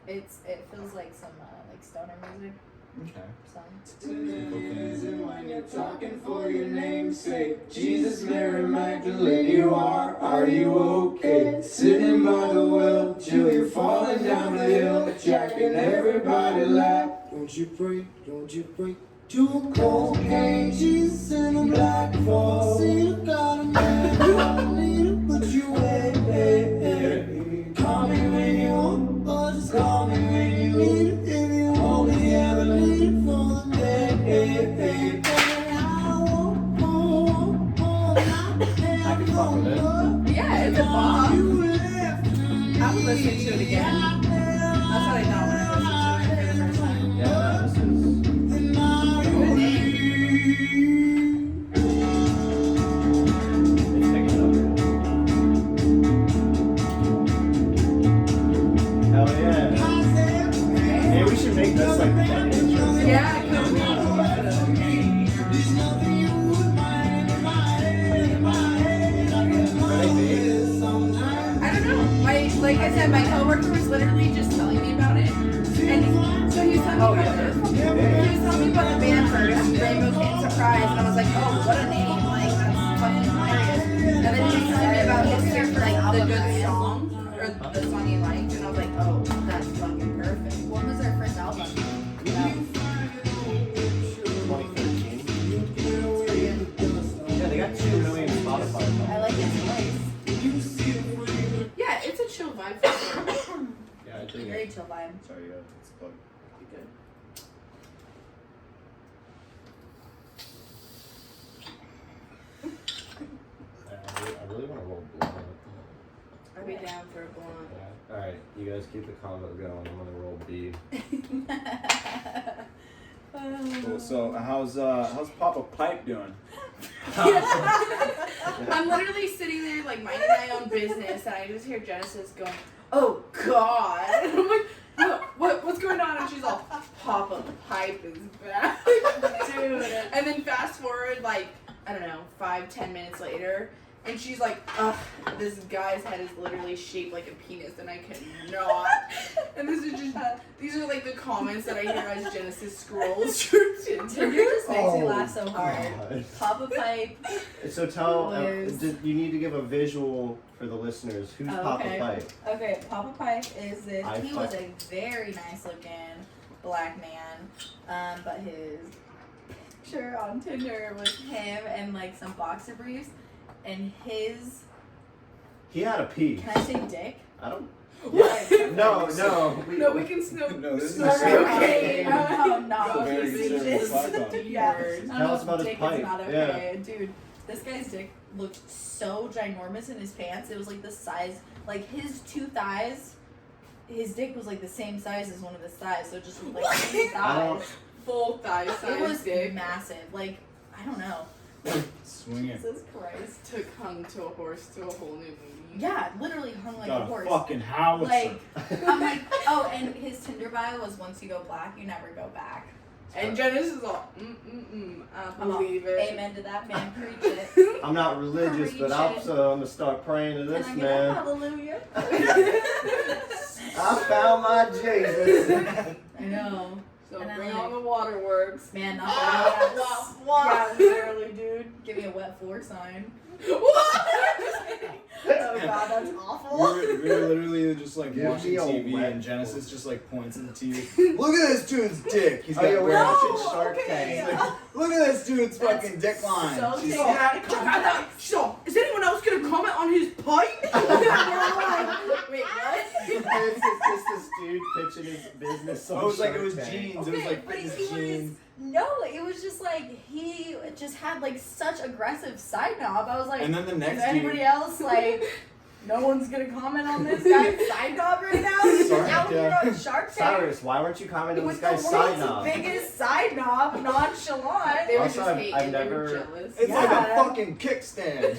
It feels like some like stoner music. Okay. Some. When you're talking for your name's sake, Jesus, Mary Magdalene, you are you okay? Sitting by the well, till you're falling down the hill, jacking everybody laugh. Don't you pray to a cocaine Jesus in a black fall. See the God of man, you don't need to put you away. Call me when you want, or just call me when you need it. If you only ever need it for the day. I can fuck with it. Yeah, it's a bomb. I would listen to it again. That's what I thought when I listened to it for the first time. Yeah, this is. Good name. It's picking up here. Hell yeah. Maybe we should make this like the fucking intro. Yeah, cocaine. I don't know. Like I said, my coworker was literally just telling me about it, and so he was telling me about this. He was telling me about the band first, Rainbow Kitten Surprise, and I was like, oh, what a name! Like that's fucking hilarious. And then he was telling me about his like the good song or the song he liked, and I was like, oh, that's fucking perfect. When was their first album? 2013. Yeah, they got 2 million Spotify. I like his voice. Yeah, it's a chill vibe for sure. Yeah, I think. Very chill vibe. Sorry, it's plugged. Be good. I really want to roll blunt. I'd be down for a blunt. Yeah. Alright, you guys keep the convo going. I'm gonna roll B. Cool. So how's Papa Pipe doing? I'm literally sitting there like minding my own business, and I just hear Genesis going, "Oh God!" And I'm like, "What's going on?" And she's all, "Papa Pipe is back, dude." And then fast forward like I don't know, 5-10 minutes later, and she's like, "Ugh, this guy's head is literally shaped like a penis, and I cannot." And this is just these are like the comments that I hear as Genesis scrolls through Tinder Tinder. just makes me Oh, laugh so hard. God. Papa Pipe. So tell, Liz. you need to give a visual for the listeners. Who's Oh, Papa okay. Pipe? Okay, Papa Pipe is this. I He was a very nice looking black man, but his picture on Tinder was him and like some boxer briefs, and his. He had a P. Can I say dick? I don't. What? No. No, we can snow. No, this is Okay, okay. okay. No, Very he's conservative just- podcast. yeah. Words. I don't Tell know us if about his dick pipe. is not okay. Dude, this guy's dick looked so ginormous in his pants. It was like the size, like his 2 thighs. His dick was like the same size as one of his thighs, so it just looked like 2 I don't- thighs. Full thigh size It was dick. massive. Like, I don't know. Swing it. Jesus Christ. Took hung to a horse to a whole new movie. Yeah, literally hung like Got a horse. fucking howitzer. Like, I'm like, oh, and his Tinder bio was once you go black, you never go back. And Genesis is all, I I'm all, believe it. amen to that, man. Preach it. I'm not religious, but I'm gonna start praying to this Can I get a man. hallelujah? I found my Jesus. I know. So And then, bring like- on the waterworks. Man, not Wah, that. wah. Yeah, literally, dude. Give me a wet floor sign. What? Oh god, that's awful. We're literally just like Give watching me a TV wet and Genesis floor. just like points into you. Look at this dude's dick. He's Oh, got yeah, we're wearing watching shit. Shark okay. Tank. He's like, look at this dude's That's fucking dick line. so She's terrible. got Stop. Is anyone else gonna comment on his pipe? Wait, what? It's just this dude pitching his business on Oh, it was like it Shark was Tank. jeans. It was like but fitness he was jeans. no, it was just like he just had like such aggressive side knob. I was like, And then the is next anybody dude. else like? No one's gonna comment on this guy's side knob right now. He's Sorry, out here yeah. on Shark Tank Cyrus, why weren't you commenting on this with guy's the side world's knob? biggest side knob, nonchalant. They were Also, just I've hating. They were never- jealous. It's like a Yeah. fucking kickstand.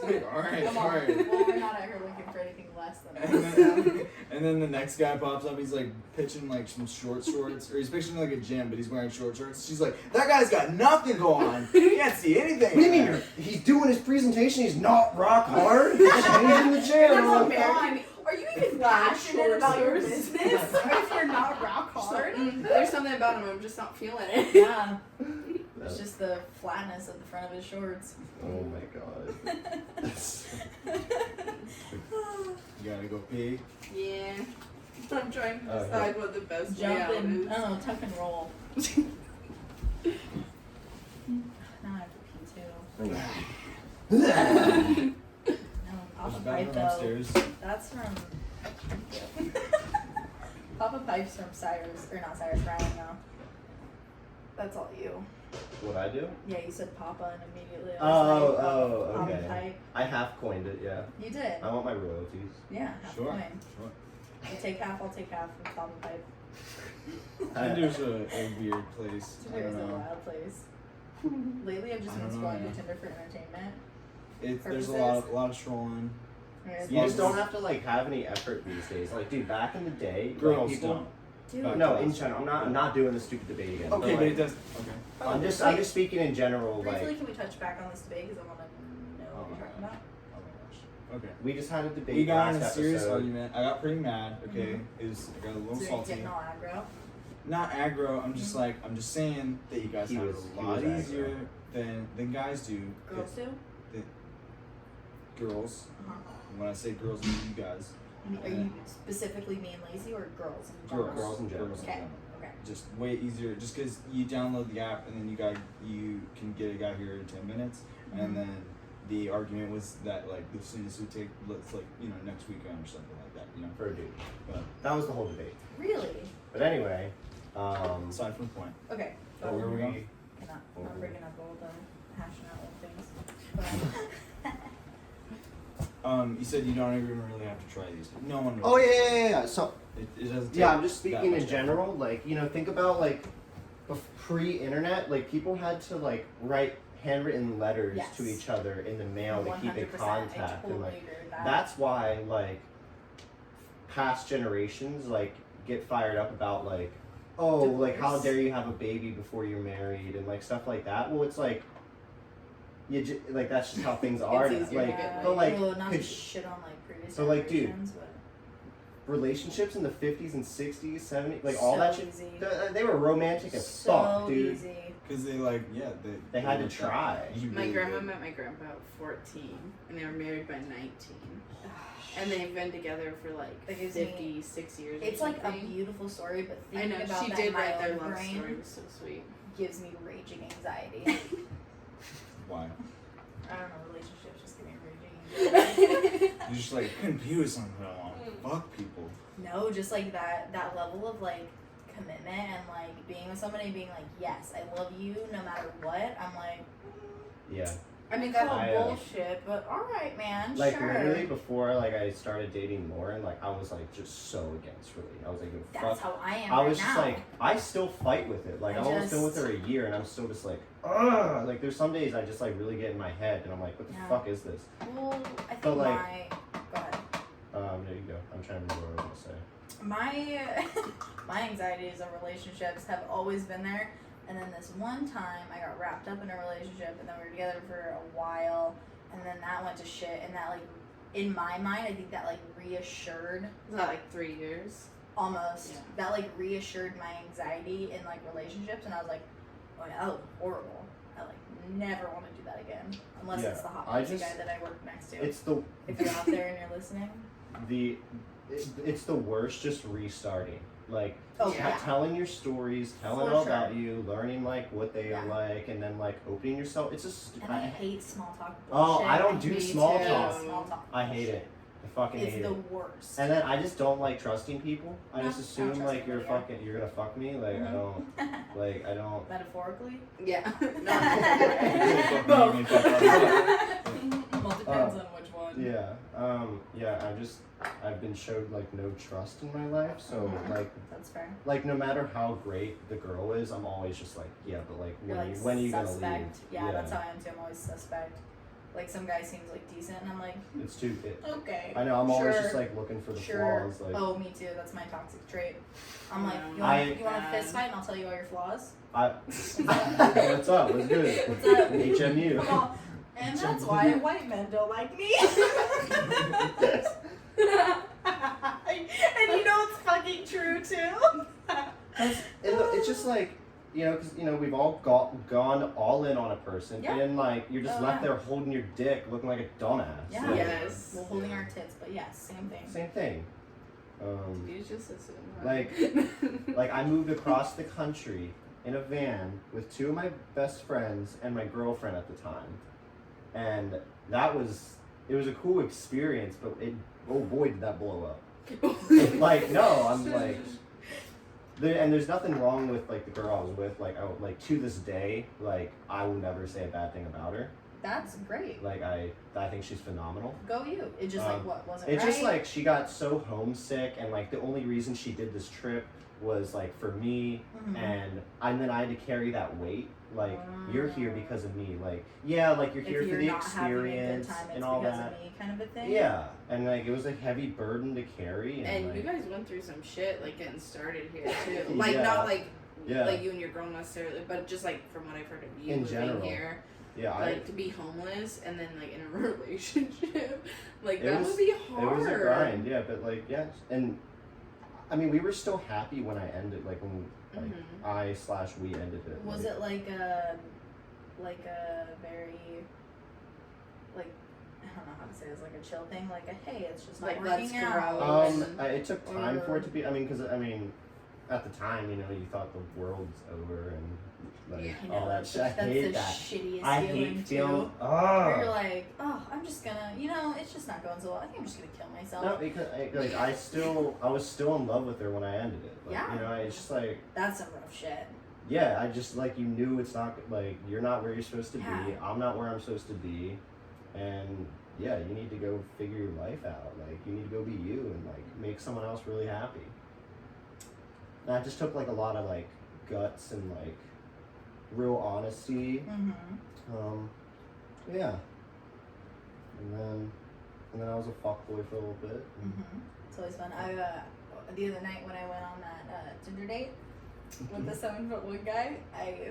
Alright, Come on. alright. Well, we're not ever looking for anything less than And that. then, and then the next guy pops up. He's like pitching like some short shorts, or he's pitching like a gym, but he's wearing short shorts. She's like, "That guy's got nothing going on. He can't see anything." What do you mean? He's doing his presentation. He's not rock hard. He's changing the channel. Come on. Are you even passionate about your shorts. business if you're not rock hard? There's something about him. I'm just not feeling it. Yeah. It's just the flatness at the front of his shorts. Oh my god. You gotta go pee. Yeah. I'm trying to Oh, decide what the best way Jump out and, is. I don't know, tuck and roll. Now I have to pee too. No, There's Papa a Pipe bathroom though. upstairs. That's from. Papa Pipe's from Cyrus, or not Cyrus, Ryan now. That's all you. What I do? Yeah, you said Papa and immediately I was like, Oh, Papa okay. Pipe. I half coined it, yeah. You did. I want my royalties. Yeah, half Sure. coin. Sure. You take half, I'll take half from Papa Pipe. Tinder's a weird place. I Tinder's don't a know. wild place. Lately, I've just I been don't know, scrolling yeah. through Tinder for entertainment. There's a Purposes. lot of strolling. Whereas You just Yes. don't have to like have any effort these days. Like, dude, back in the day, Girls like, people. don't. Dude, No, in general, I'm not doing the stupid debate again. Okay, but, but it like, does. Okay. I'm just speaking in general. briefly, Like, can we touch back on this debate because I want to know what you're talking about? Oh my gosh. Okay. we just had a debate We got in last a serious episode. argument. I got pretty mad. Okay, it was I got a little So you're salty. getting all aggro. Not aggro. I'm just like I'm just saying that you guys He have was- it he a lot was aggro. easier than guys do. Girls do? Girls. Uh-huh. When I say girls, I mean you guys. Are you specifically mean lazy or girls in general? Girls in general. Girls in Okay. general. Okay. Just way easier. Just because you download the app and then you can get a guy here in 10 minutes, Mhm. and then the argument was that like the soonest would take let's like next weekend or something like that. For a dude. But That was the whole debate. Really? But anyway, aside from the point. Okay. Oh, where we going? I'm bringing up all the hashing out old things. You said you don't even really have to try these. No one. Oh Really. yeah. So It doesn't. yeah, take I'm just that speaking much in effort. general. Like, think about like pre-internet. Like, people had to like write handwritten letters Yes. to each other in the mail to keep in 100%. contact, I totally and like agree with that. that's why like past generations like get fired up about like, oh, like how Divorce. dare you have a baby before you're married and like stuff like that. Well, it's like like that's just how things are. It's easier to Like, get but like well, not could- to shit on like previous So, like, dude, generations, but relationships in the 50s and 60s, 70s, like so all that shit. easy. They were romantic as So fuck, dude. easy. Because they They had to were try. You My really grandma did. met my grandpa at 14, and they were married by 19. And they've been together for like That gives me- 56 years. It's or like a something. beautiful story, but I thinking know about she that did in my write their own love brain story. It was so sweet. gives me raging anxiety. Why? I don't know, relationships just give me raging anxiety. You just like couldn't be with someone for that long. Fuck people. No, just like that level of like commitment and like being with somebody and being like, yes, I love you no matter what. I'm like, Yeah. I mean, that's I, bullshit, but all right, man, Like sure. literally before like I started dating Lauren, like I was like just so against really. I was like, That's fuck. how I am I right was now. just like, I still fight with it. Like I I've almost been with just- her a year, and I'm still just like, ugh. Like there's some days I just like really get in my head, and I'm like, what the Yeah. fuck is this? Well, I think But, like- go ahead. There you go. I'm trying to remember what I was gonna say. My anxieties of relationships have always been there, and then this one time I got wrapped up in a relationship, and then we were together for a while, and then that went to shit, and that like in my mind I think that like reassured. Was that like 3 years? almost. Yeah. That like reassured my anxiety in like relationships, and I was like, oh yeah, that was horrible. I like never want to do that again, unless Yeah, it's the hot I pizza just- guy that I work next to. It's the If you're out there and you're listening. it's the worst just restarting. Like Oh, Yeah. telling your stories, telling For all sure. about you, learning like what they Yeah. are like, and then like opening yourself. It's just And I hate small talk Oh, bullshit. I don't do Me small too. talk. Small talk I hate bullshit. it. I fucking It's hate the it. worst. And then I just don't like trusting people. I No, just don't assume trust like you're anybody, you're gonna fuck me. Like I don't like I don't. Metaphorically? Yeah. Both. Well, depends on which one. Yeah. I've been showed like no trust in my life. So like That's fair. no matter how great the girl is, I'm always just like, yeah, but like You're like when are you gonna leave? suspect. Yeah, that's how I am too. I'm always suspect. Like some guy seems like decent, and I'm like, It's too. okay. I know. I'm always sure, just like looking for the sure. flaws. Like Oh, me too. That's my toxic trait. I'm like, No. you want I- you want a fist fight, and I'll tell you all your flaws. what's up? What's good? What's up? HMU. Come on. And that's why white men don't like me. And you know it's fucking true too. It's just like, because we've all gone all in on a person, Yeah. and then like you're just Oh, left yeah. there holding your dick, looking like a dumbass. Yeah. Like, Yes. Well, holding our tits, but yes, same thing. Same thing. You just assume. Like- Like I moved across the country in a van with two of my best friends and my girlfriend at the time, and it was a cool experience, but oh boy did that blow up. Like no, I'm like. And there's nothing wrong with like the girl I was with. Like to this day, like I will never say a bad thing about her. That's great. Like I think she's phenomenal. Go you. It just like what wasn't It's right. just like she got so homesick, and like the only reason she did this trip was like for me, Mhm. and then I had to carry that weight. Like you're here because of me. Like yeah, like you're here if for you're the not having a good experience time, it's and all because that. of me, kind of a thing. Yeah, and like it was a heavy burden to carry. And like, you guys went through some shit like getting started here too. Like Yeah. not like yeah, like you and your girl necessarily, but just like from what I've heard of you In moving general. here, yeah. like to be homeless and then like in a relationship, like It that was- would be It hard. was a grind, yeah, but like yeah, and I mean we were still happy when I ended, like when like Mhm. we ended it. Was like, it like a very like I don't know how to say this, like a chill thing, like a hey, it's just not Like, working let's out. grow. It took time for it to be. I mean, at the time, you thought the world's over and like Yeah, I know, all that that's shit. I that's hate the that. shittiest I feeling hate too. feeling. Where you're like, oh, I'm just gonna, it's just not going so well. I think I'm just gonna kill myself. No, because I was still in love with her when I ended it. Like, Yeah. it's just like, That's some rough shit. yeah, I just like you knew it's not like you're not where you're supposed to be. Yeah. I'm not where I'm supposed to be, and yeah, you need to go figure your life out. Like you need to go be you and like make someone else really happy. And that just took like a lot of like guts and like real honesty. Mm-hmm. Yeah. And then I was a fuckboy for a little bit. Mm-hmm. It's always fun. The other night when I went on that Tinder date with the 7'1" guy, I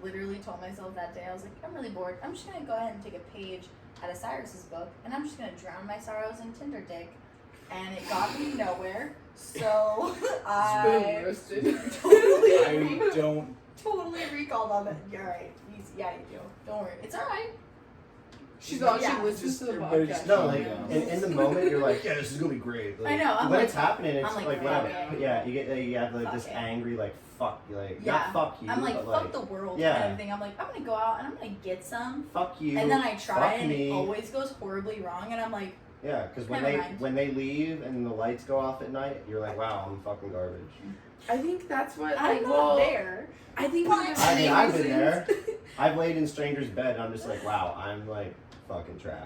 literally told myself that day, I was like, I'm really bored. I'm just gonna go ahead and take a page out of Cyrus's book, and I'm just gonna drown my sorrows in Tinder dick. And it got me nowhere. So Spoon I roasted. I don't. totally recalled on that. You're right. Yeah, you do. Don't worry. It's alright. She's all Yeah. she listens to the Everybody just podcast. No, calm like down. in the moment you're like, yeah, this is gonna be great. Like, I know, I'm when like- it's happening, it's I'm like, like, whatever. fuck it. Yeah, you have like Fuck this it. angry like fuck, like Yeah. not fuck you, I'm like, but fuck the world yeah. kind of thing. I'm like, I'm gonna go out and I'm gonna get some. fuck you. And then I try fuck and me. it always goes horribly wrong, and I'm like, Yeah, because Never mind. when they leave and the lights go off at night, you're like, wow, I'm fucking garbage. I think that's what I'm like, not well, there. I think What? one of the I mean, main I've been reasons- there. I've laid in strangers' bed and I'm just like, wow, I'm like fucking trash.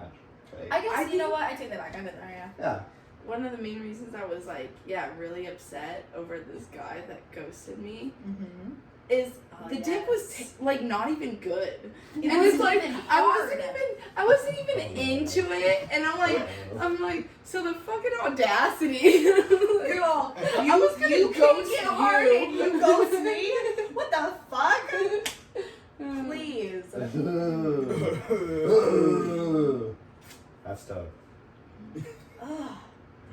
Like, I guess I you know think- what? I take that back. I've been there, yeah. yeah. One of the main reasons I was like, really upset over this guy that ghosted me Mm-hmm. is the dick was like not even good. It And wasn't it's like even I wasn't even into it, and I'm like, so the fucking audacity. You're all, I was gonna you ghost came hard you. and you ghost me? What the fuck? Please. That's tough. Ugh.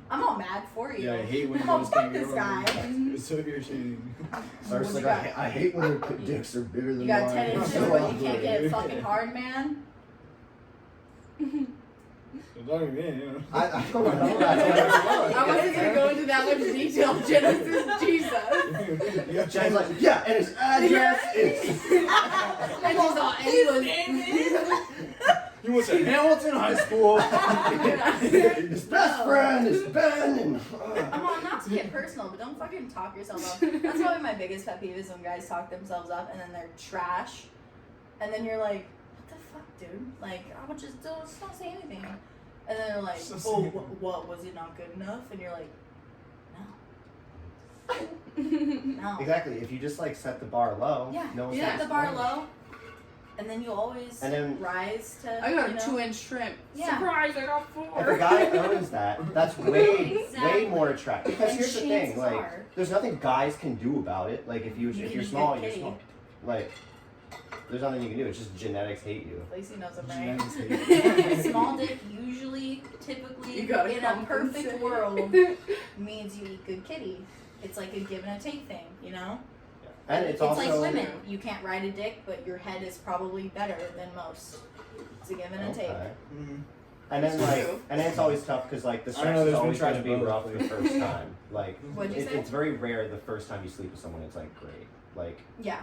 I'm all mad for you. Yeah, I hate when I'm all girls fuck can't get this over guy. me. It's so irritating. Or it's What like, you got? I hate when their dicks are bigger than You got mine. 10 inches, So but you ugly. can't get it fucking hard, man. It's not even me, you know. I don't know. That's what I wasn't gonna go into that much detail. Genesis, Jesus. Jen's like, yeah, and his address is. I just thought anyone. He went to Hamilton High School. His best friend is Ben. And, I'm on, not to get personal, but don't fucking talk yourself up. That's probably my biggest pet peeve is when guys talk themselves up and then they're trash. And then you're like, what the fuck, dude? Like, I would just don't say anything. And then they're like, oh, what, was it not good enough? And you're like, no. No. exactly. If you just like set the bar low, Yeah, no one's set gonna the bar complain. low, and then you always And then- rise to. I got you a know? 2-inch shrimp. Yeah. Surprise! I got 4. If a guy owns that, that's way Exactly. more attractive. Because And here's the thing, chances like, are- there's nothing guys can do about it. Like, if You if can you're be small, good you're kitty. small. Like, there's nothing you can do. It's just genetics hate you. Lacey knows I'm Genetics right. Small dick usually, typically, You gotta in a perfect compensate. world, means you eat good kitty. It's like a give and a take thing, you know? And it's also like women. You can't ride a dick, but your head is probably better than most. It's a give and a take. Okay. Mm-hmm. And then It's like, true. and then it's always tough because like the I sex know, is there's been always going to tried be both. rough the first time. Like, What'd you say? it's very rare the first time you sleep with someone. It's like great. Yeah.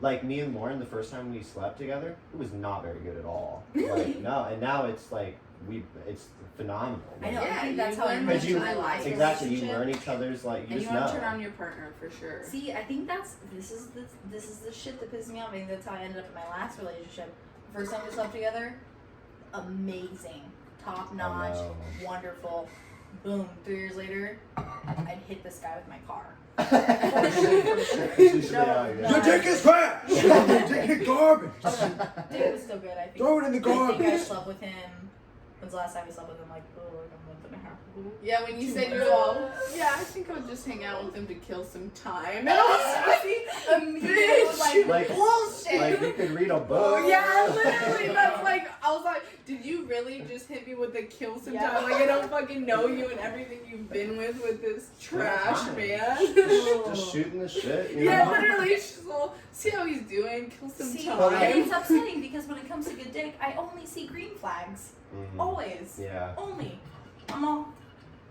Like me and Lauren, the first time we slept together, it was not very good at all. Really? Like, no, and now it's like it's phenomenal. I know. Like, Yeah, I think that's you how learn everyone Because you realizes exactly you relationship. learn each other's like you And you just want know. to turn on your partner for sure. See, I think this is the shit that pisses me off. I think that's how I ended up in my last relationship. The first time we slept together, amazing, top notch, know. wonderful. Boom. 3 years later, I'd hit this guy with my car. It's usually how it goes. No. Your dick is trash! Your dick is garbage! Dick was still good. I think. Throw it in the I think I garbage! slept with him. When's the last time I slept with him? Like, a month and a half ago. Yeah, when you 2 said you months were ago. all, yeah, I think I would just hang out with him to kill some time. And I was Immediately was like, Like- bullshit. Like you could read a book. oh yeah, literally. That's like, I was like, did you really just hit me with the kill some Yeah. time? Like I don't fucking know you and everything you've been with this trash man. Just shooting the shit. You Yeah, know? literally. She's all, see how he's doing? Kill some See, time. and it's upsetting because when it comes to good dick, I only see green flags. Mhm. Always. Yeah. Only. I'm all.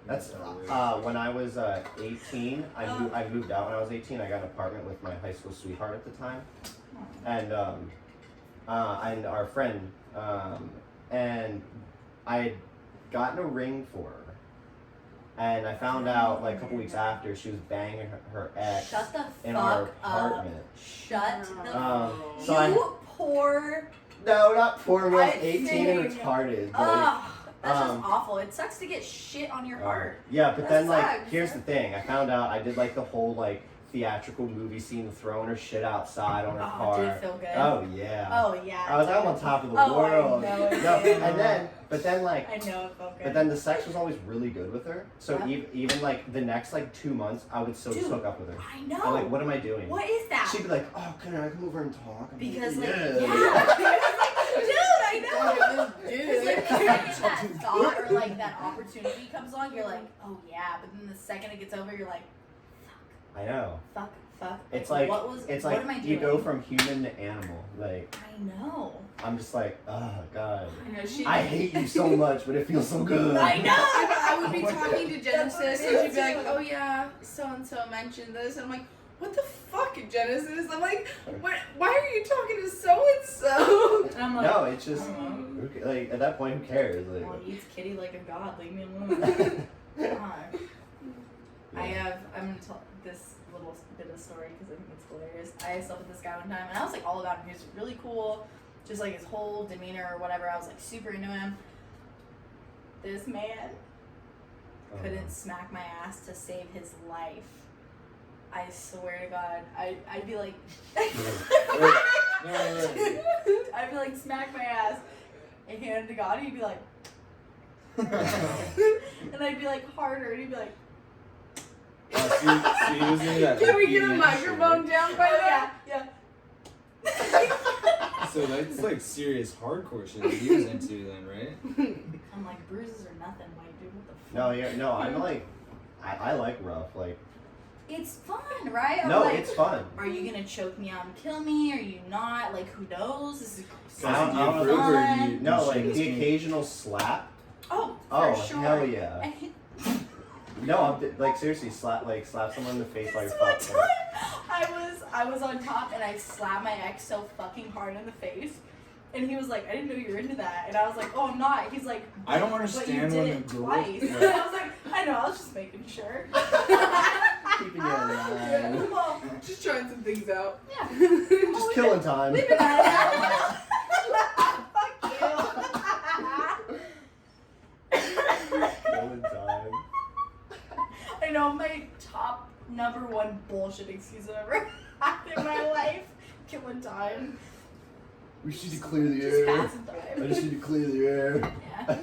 That's when I was 18. I moved out when I was 18. I got an apartment with my high school sweetheart at the time, and our friend, and I had gotten a ring for her, and I found out like a couple weeks after she was banging her ex Shut the in our fuck up. apartment. Shut the So I You poor. no, not poor. I was I 18 and think- retarded. But Ugh. That's just um, awful. It sucks to get shit on your heart. yeah, but That then like sucks. here's the thing. I found out I did like the whole like theatrical movie scene of throwing her shit outside on her Oh, car. did it feel good? Oh yeah. Oh, yeah. I was like, I'm on top of the Oh, I world. know it No, did. and then but then like I know it felt good. but then the sex was always really good with her. So Yeah. even like the next like 2 months, I would still just Dude, hook up with her. I know. I'm like, what am I doing? What is that? She'd be like, oh, can I come over and talk? I'm Because like, like, yeah. dude, I know. Because like the Dude. second that thought or like that opportunity comes along, you're like, oh yeah. But then the second it gets over, you're like, I know. fuck. It's like what was? it's what like am I doing? you go from human to animal. Like I know. I'm just like, oh god. I know she. I hate you so much, but it feels so good. I know. I would be talking to That's what it Genesis and she'd is, be like, too. oh yeah, so and so mentioned this, and I'm like, what the fuck, Genesis? I'm like, why are you talking to so and so? And I'm like, No, it's just oh, like at that point, who cares? Like, well, he eats kitty like a god. Leave me alone. God. I'm gonna tell this little bit of story because I think it's hilarious. I slept with this guy one time, and I was like all about him. He was really cool, just like his whole demeanor or whatever. I was like super into him. This man couldn't smack my ass to save his life. I swear to God, I'd be like, I'd be like, smack my ass, and hand it to God, and he'd be like, and I'd be like harder, and he'd be like, See, he was into that. Can we get a BDSM microphone down by oh that? yeah. shit. So that's like serious hardcore shit that he was into then, right? I'm like, bruises are nothing, white dude. What the fuck? No, yeah, no, I'm like, I like rough. Like, It's fun, right? I'm no, like, it's fun. Are you gonna choke me out and kill me? Are you not? Like, who knows? This is so I don't fun. know. No, you like this the game? occasional slap. Oh, for Oh, sure. hell yeah. I hate- No, like seriously, slap someone in the face while you're This one fucking. time, I was on top and I slapped my ex so fucking hard in the face, and he was like, "I didn't know you were into that," and I was like, "Oh, I'm not." He's like, I don't "But understand you when did a it girl. twice." Yeah. And I was like, "I know, I was just making sure." Keeping you alive. Well, Just trying some things out. yeah. Just killing time. Leave it at that. Fuck Killing time. you. I know my top number one bullshit excuse I've ever had in my life. Killing time. We just need to clear the Just passing time. need to clear the air. Yeah.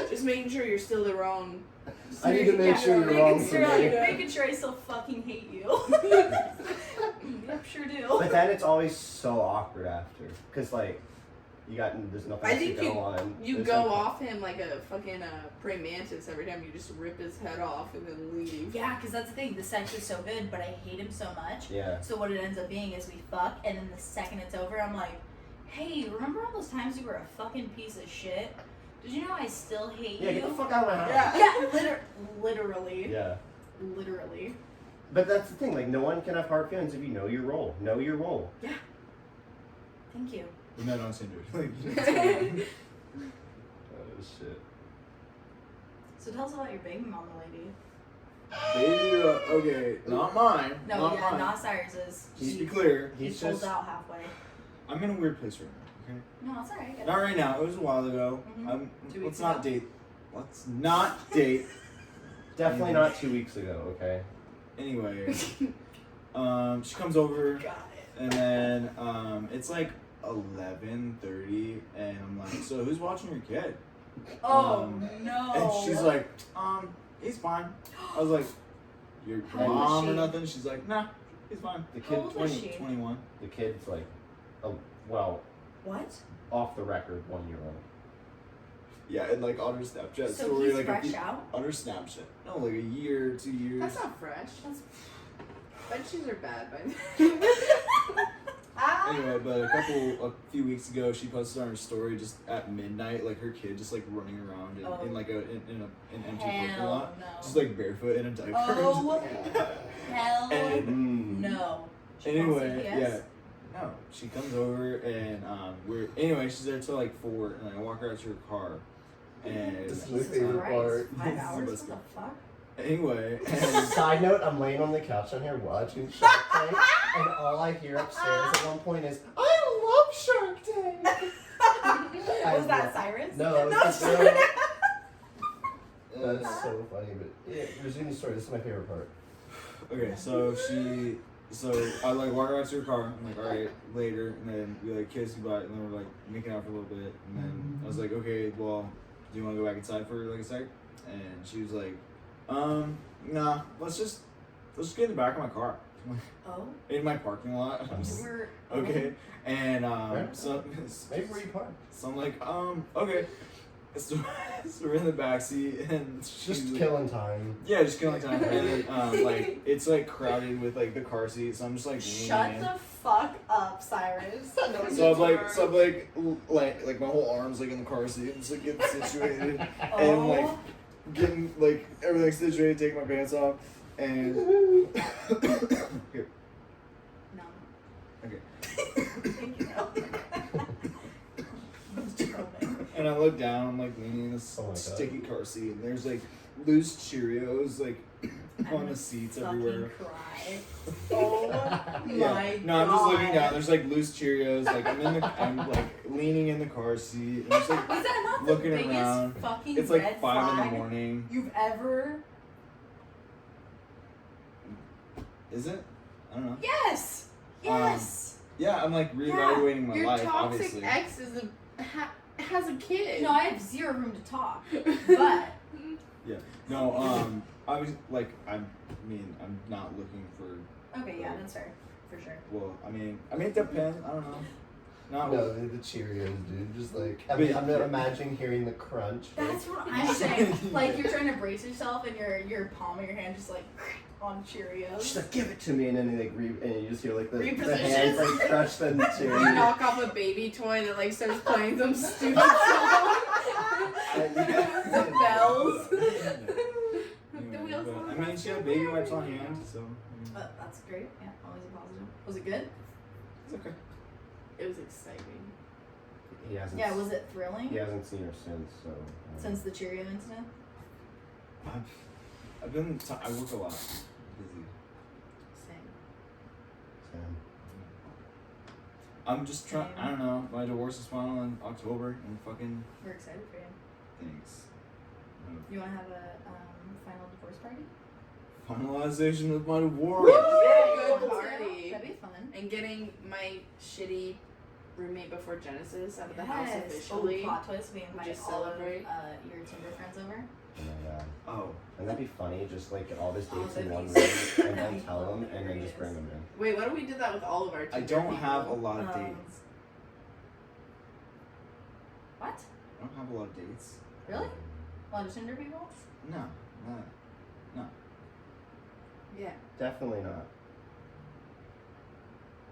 Just making sure you're still the wrong. I need to make sure you're Making wrong for sure, me. making sure I still fucking hate you. Yep, sure do. But then it's always so awkward after, cause like, there's nothing I else think to go on. You There's go no- off him like a fucking praying mantis every time you just rip his head off and then leave. Yeah, because that's the thing. The sex is so good, but I hate him so much. Yeah. So what it ends up being is we fuck, and then the second it's over, I'm like, hey, remember all those times you were a fucking piece of shit? Did you know I still hate Yeah, you? get the fuck out of my house. Yeah. Literally. Yeah. Literally. But that's the thing, like, no one can have hard feelings if you know your role. Know your role. Thank you. We met on Tinder. Like, Oh, shit. So tell us about your baby mama lady. baby, okay, not mine. No, not yeah, mine. not Cyrus's. Just to be clear, He He's pulls just, out halfway. I'm in a weird place right now. Okay. No, it's alright. Not right now. It was a while ago. Mhm. 2 Let's weeks not ago. date. Let's not date. definitely not 2 weeks ago, okay? Anyway, she comes over, Got it. and then it's like 11:30, and I'm like, so who's watching your kid? Oh, no. And she's like, he's fine. I was like, your How old mom was or she? nothing? She's like, nah, he's fine. The How kid, old was she? 21. the kid's like, oh, well, What? off the record, 1 year old. Yeah, and like on her Snapchat So story, he's like fresh out? on her Snapchat. No, like a year, 2 years. That's not fresh. That's... Benches are bad by then. Ah. Anyway, but a few weeks ago, she posted on her story just at midnight, like her kid just like running around in like an empty parking Hell lot, no. just like barefoot in a diaper. Oh, hell And- no. She Anyway, calls CPS? yeah. No, she comes over and she's there till like 4, and I walk her out to her car, and This is Jesus my favorite Christ. part. 5 This is hours? the What the fuck? anyway, and Side note, I'm laying on the couch on here watching Shark Tank, and all I hear upstairs at one point is, I love Shark Tank! Was that Cyrus? No, that No, was the just- girl. That's so funny, but yeah, resume the story. This is my favorite part. okay, so I like walk her out to her car. I'm like, all right, later, and then we like kiss goodbye, and then we're like making out for a little bit, and then I was like, okay, well, do you want to go back inside for like a sec? And she was like, nah, let's just get in the back of my car, Oh, in my parking lot. I'm just- we're okay, and Right. so Maybe where you park. so I'm like, okay. So we're in the backseat, and Just she's like, killing time. yeah, just killing time. And then, like it's like crowded with like the car seat, so I'm just like Shut leaning in. the fuck up, Cyrus. So I'm like my whole arms like in the car seat, and just like getting situated, Oh, and like getting like everything situated, taking my pants off, and here, no. okay. Thank you. And I look down, I'm like leaning in this Oh my God. sticky car seat, and there's like loose Cheerios like on the seats everywhere. Cry. Oh my Yeah. No, I'm just looking God. down. There's like loose Cheerios. Like I'm like leaning in the car seat. And just like Was that not looking the biggest around. fucking it's red like 5 in flag the morning. you've ever? Is it? I don't know. Yes. Yes. Yeah, I'm like reevaluating my Your life. toxic Obviously. ex is has a kid. no, I have zero room to talk. But No, I was like I'm not looking for. okay, yeah, that's fair, for sure. Well, I mean, it depends. I don't know. Not No, the Cheerios, dude. Just like But- I'm not imagining hearing the crunch. That's what I'm saying. Like you're trying to brace yourself, and your palm of your hand just like on Cheerios. She's like, give it to me, and then like and you just hear like the hands Repositions. like crush the You Cheerios. knock off a baby toy that like starts playing some stupid song. The bells. Anyway, The wheels but, on I the mean, she had baby wipes on hand, so That's great. Yeah, always a positive. Was it good? it's okay. It was exciting. He hasn't. Yeah. Was it thrilling? He hasn't seen her since. So. Since the Cheerio incident. I've been. I work a lot. Busy. Same. Sam. I'm just trying. I don't know. My divorce is final in October, and fucking We're excited for you. thanks. You want to have a final divorce party? Finalization of my divorce. Good Let's party. go. That'd be fun. And getting my shitty roommate before Genesis out of the house Yes. officially. Oh, plot twist. We invite Just all of celebrate. your Tinder friends over. Oh my god. Oh, And that'd be funny, just like get all these dates in that'd one be room so- and then that'd be tell them and then just hilarious. bring them in. Wait, what if we did that with all of our I Tinder don't people? have a lot of Um, dates. What? I don't have a lot of dates. Really? A lot of Tinder people? No, not. Yeah. Definitely not.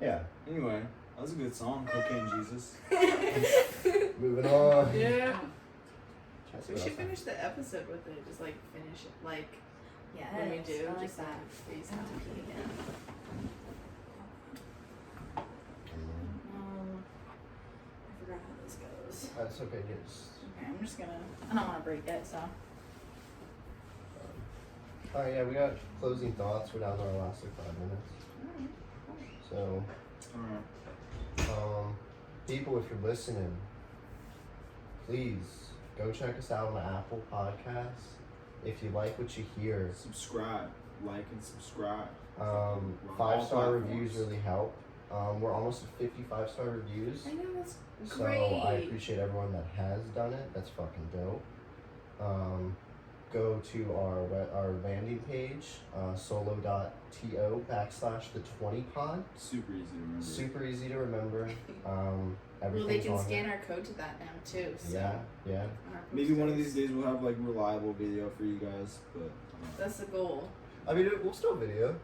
Yeah. Anyway, that was a good song, Cocaine Jesus. Moving on. Yeah. Try to see We what should else finish the episode with it. Just like finish it. Like Yes. when we do. I like just that. like face I have to down. pee again. I forgot how this goes. That's okay, yes. Okay, I'm just gonna. I don't want to break it, so. Alright, yeah, we got closing thoughts. We're down to our last like 5 minutes. So, Alright. people, if you're listening, please go check us out on the Apple Podcasts. If you like what you hear, Subscribe, like, and subscribe. um, All 5-star platforms. reviews really help. We're almost at 55-star reviews. I know that's So great. I appreciate everyone that has done it. That's fucking dope. Go to our landing page, solo.to/the20pod. Super easy to remember. Super easy to remember. Well, Everything's they can on scan there. our code to that now too. So Yeah. our Maybe one of posters. these days we'll have like reliable video for you guys, but That's the goal. I mean, we'll still video.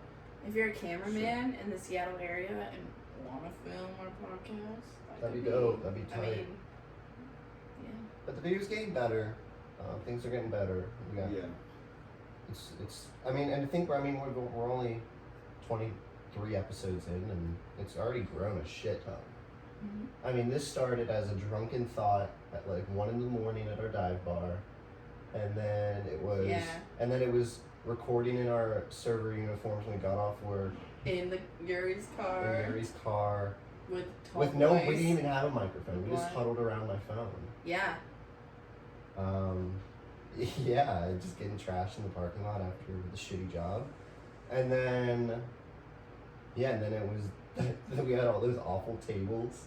If you're a cameraman in the Seattle area and want to film our podcast, That'd could be dope. That'd be I tight. mean, yeah. But the video's getting better. Things are getting better. We got, yeah. It's. I mean, and I think we're only 23 episodes in, and it's already grown a shit ton. Mhm. I mean, this started as a drunken thought at like 1 a.m. at our dive bar, and then it was recording in our server uniforms when we got off work In Yuri's car in Gary's car with tall with boys. we didn't even have a microphone. We just What? huddled around my phone. Yeah. Yeah, just getting trashed in the parking lot after the shitty job, and then it was we had all those awful tables.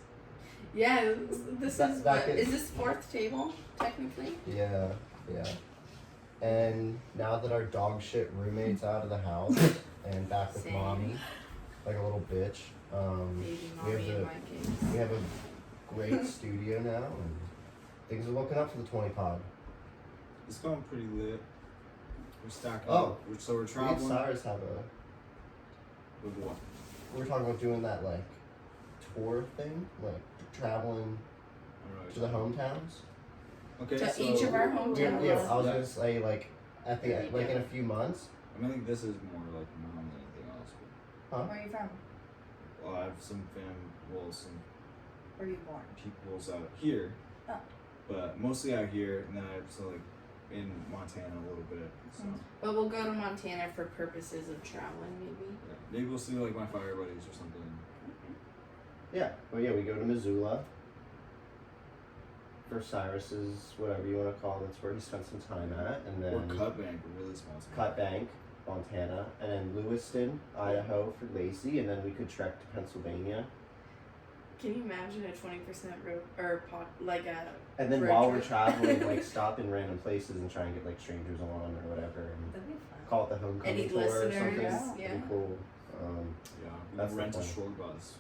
Yeah. This That- is that what, is- is this fourth table technically? Yeah. And now that our dog shit roommate's out of the house and back with Same. mommy, like a little bitch, Baby we have mommy in my case. we have a great studio now, and things are looking up for the 20 pod. It's going pretty lit. We're stacking Oh. up. So we're Me and traveling. Cyrus have With what? we were talking about doing that like tour thing, like traveling I don't know to the what hometowns. you're talking about. Okay, To so each of our Yeah, hometowns. yeah, I was Yeah. gonna say like at the There you like go. in a few months. I mean, I think this is more like mom than anything else. Huh? Where are you from? But, I have some some Where were you born? peoples out here, Oh. but mostly out here, and then I have some like in Montana a little bit. So But we'll go to Montana for purposes of traveling, maybe. yeah. Maybe we'll see like my fire buddies or something. Yeah. Well, yeah, we go to Missoula for Cyrus's whatever you want to call it. That's where he spent some time at, and then Or Cut Bank, a really small town. Cut Bank, Montana, and then Lewiston, Idaho for Lacey, and then we could trek to Pennsylvania. Can you imagine a 20% road or like a And then road while we're trip? traveling, like stop in random places and try and get like strangers on or whatever, and That'd be fun. call it the homecoming Any tour or listeners? something. Yeah. Yeah. Pretty cool. Yeah, we That's can the rent a plan. short bus.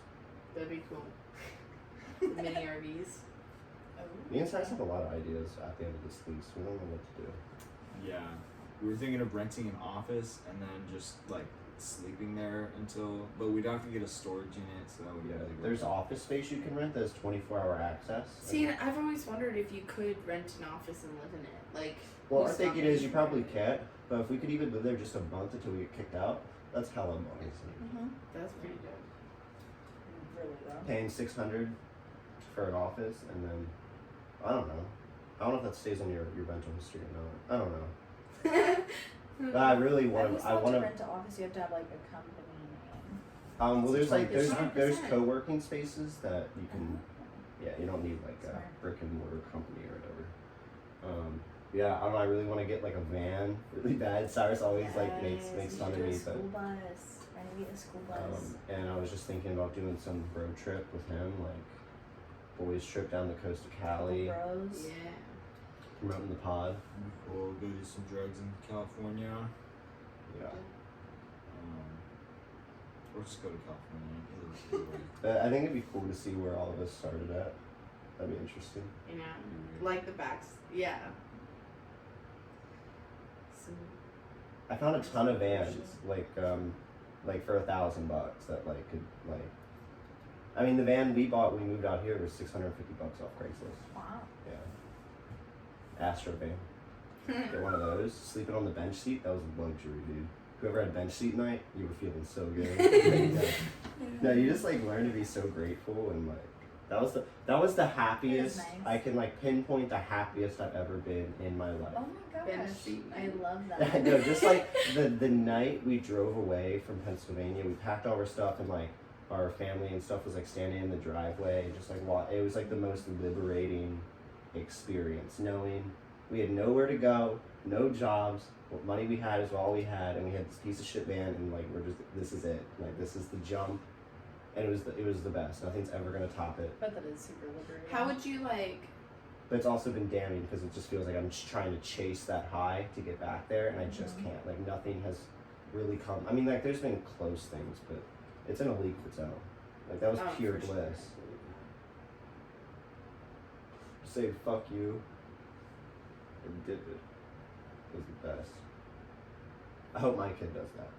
That'd be cool. Mini RVs. Me and Cyrus have a lot of ideas at the end of this lease. We don't know what to do. Yeah. We were thinking of renting an office and then just like sleeping there until, but we'd have to get a storage unit, so that would be Yeah, really good. there's office space you can rent that's 24-hour access. See, and I've always wondered if you could rent an office and live in it. Like, Well, who's our thinking stopping is you from probably doing it? can't, but if we could even live there just a month until we get kicked out, that's hella money. That's pretty dope. Really though. Paying $600 for an office, and then I don't know if that stays on your rental history or not. I don't know. But I really want to. I want to to. rent an office. You have to have like a company name. Well, there's like there's 100%. co-working spaces that you can. Yeah, you don't need like a Smart. brick and mortar company or whatever. Yeah, I don't know. I really want to get like a van really bad. Cyrus always like makes fun of me, but. School bus. Trying to get a school bus. And I was just thinking about doing some road trip with him, like boys trip down the coast of Cali, Bros. Yeah. promoting the pod. We'll go do some drugs in California. Yeah. Or just go to California. Either way. But I think it'd be cool to see where all of us started at. That'd be interesting. You know, like the backs. Yeah. Some, I found a ton of vans, like for $1,000 that like could like. I mean, the van we bought when we moved out here was $650 off Craigslist. Wow. Yeah. Astro van. Get one of those. Sleeping on the bench seat, that was a luxury, dude. Whoever had bench seat night, you were feeling so good. No, you just like learn to be so grateful, and like that was the happiest. nice. I can like pinpoint the happiest I've ever been in my life. Oh my gosh. Fantasy. I love that. No, just like the night we drove away from Pennsylvania, we packed all our stuff, and like our family and stuff was like standing in the driveway, and just like it was like the most liberating experience, knowing we had nowhere to go, no jobs, what money we had is all we had, and we had this piece of shit van, and like this is it, like this is the jump, and it was the best. Nothing's ever gonna top it. But that is super liberating. how would you like? But it's also been damning because it just feels like I'm just trying to chase that high to get back there, and I just can't. Like nothing has really come. I mean, like there's been close things, but it's in a league of its own. Like that was Oh, pure for sure. bliss. Say fuck you. And did it. It was the best. I hope my kid does that.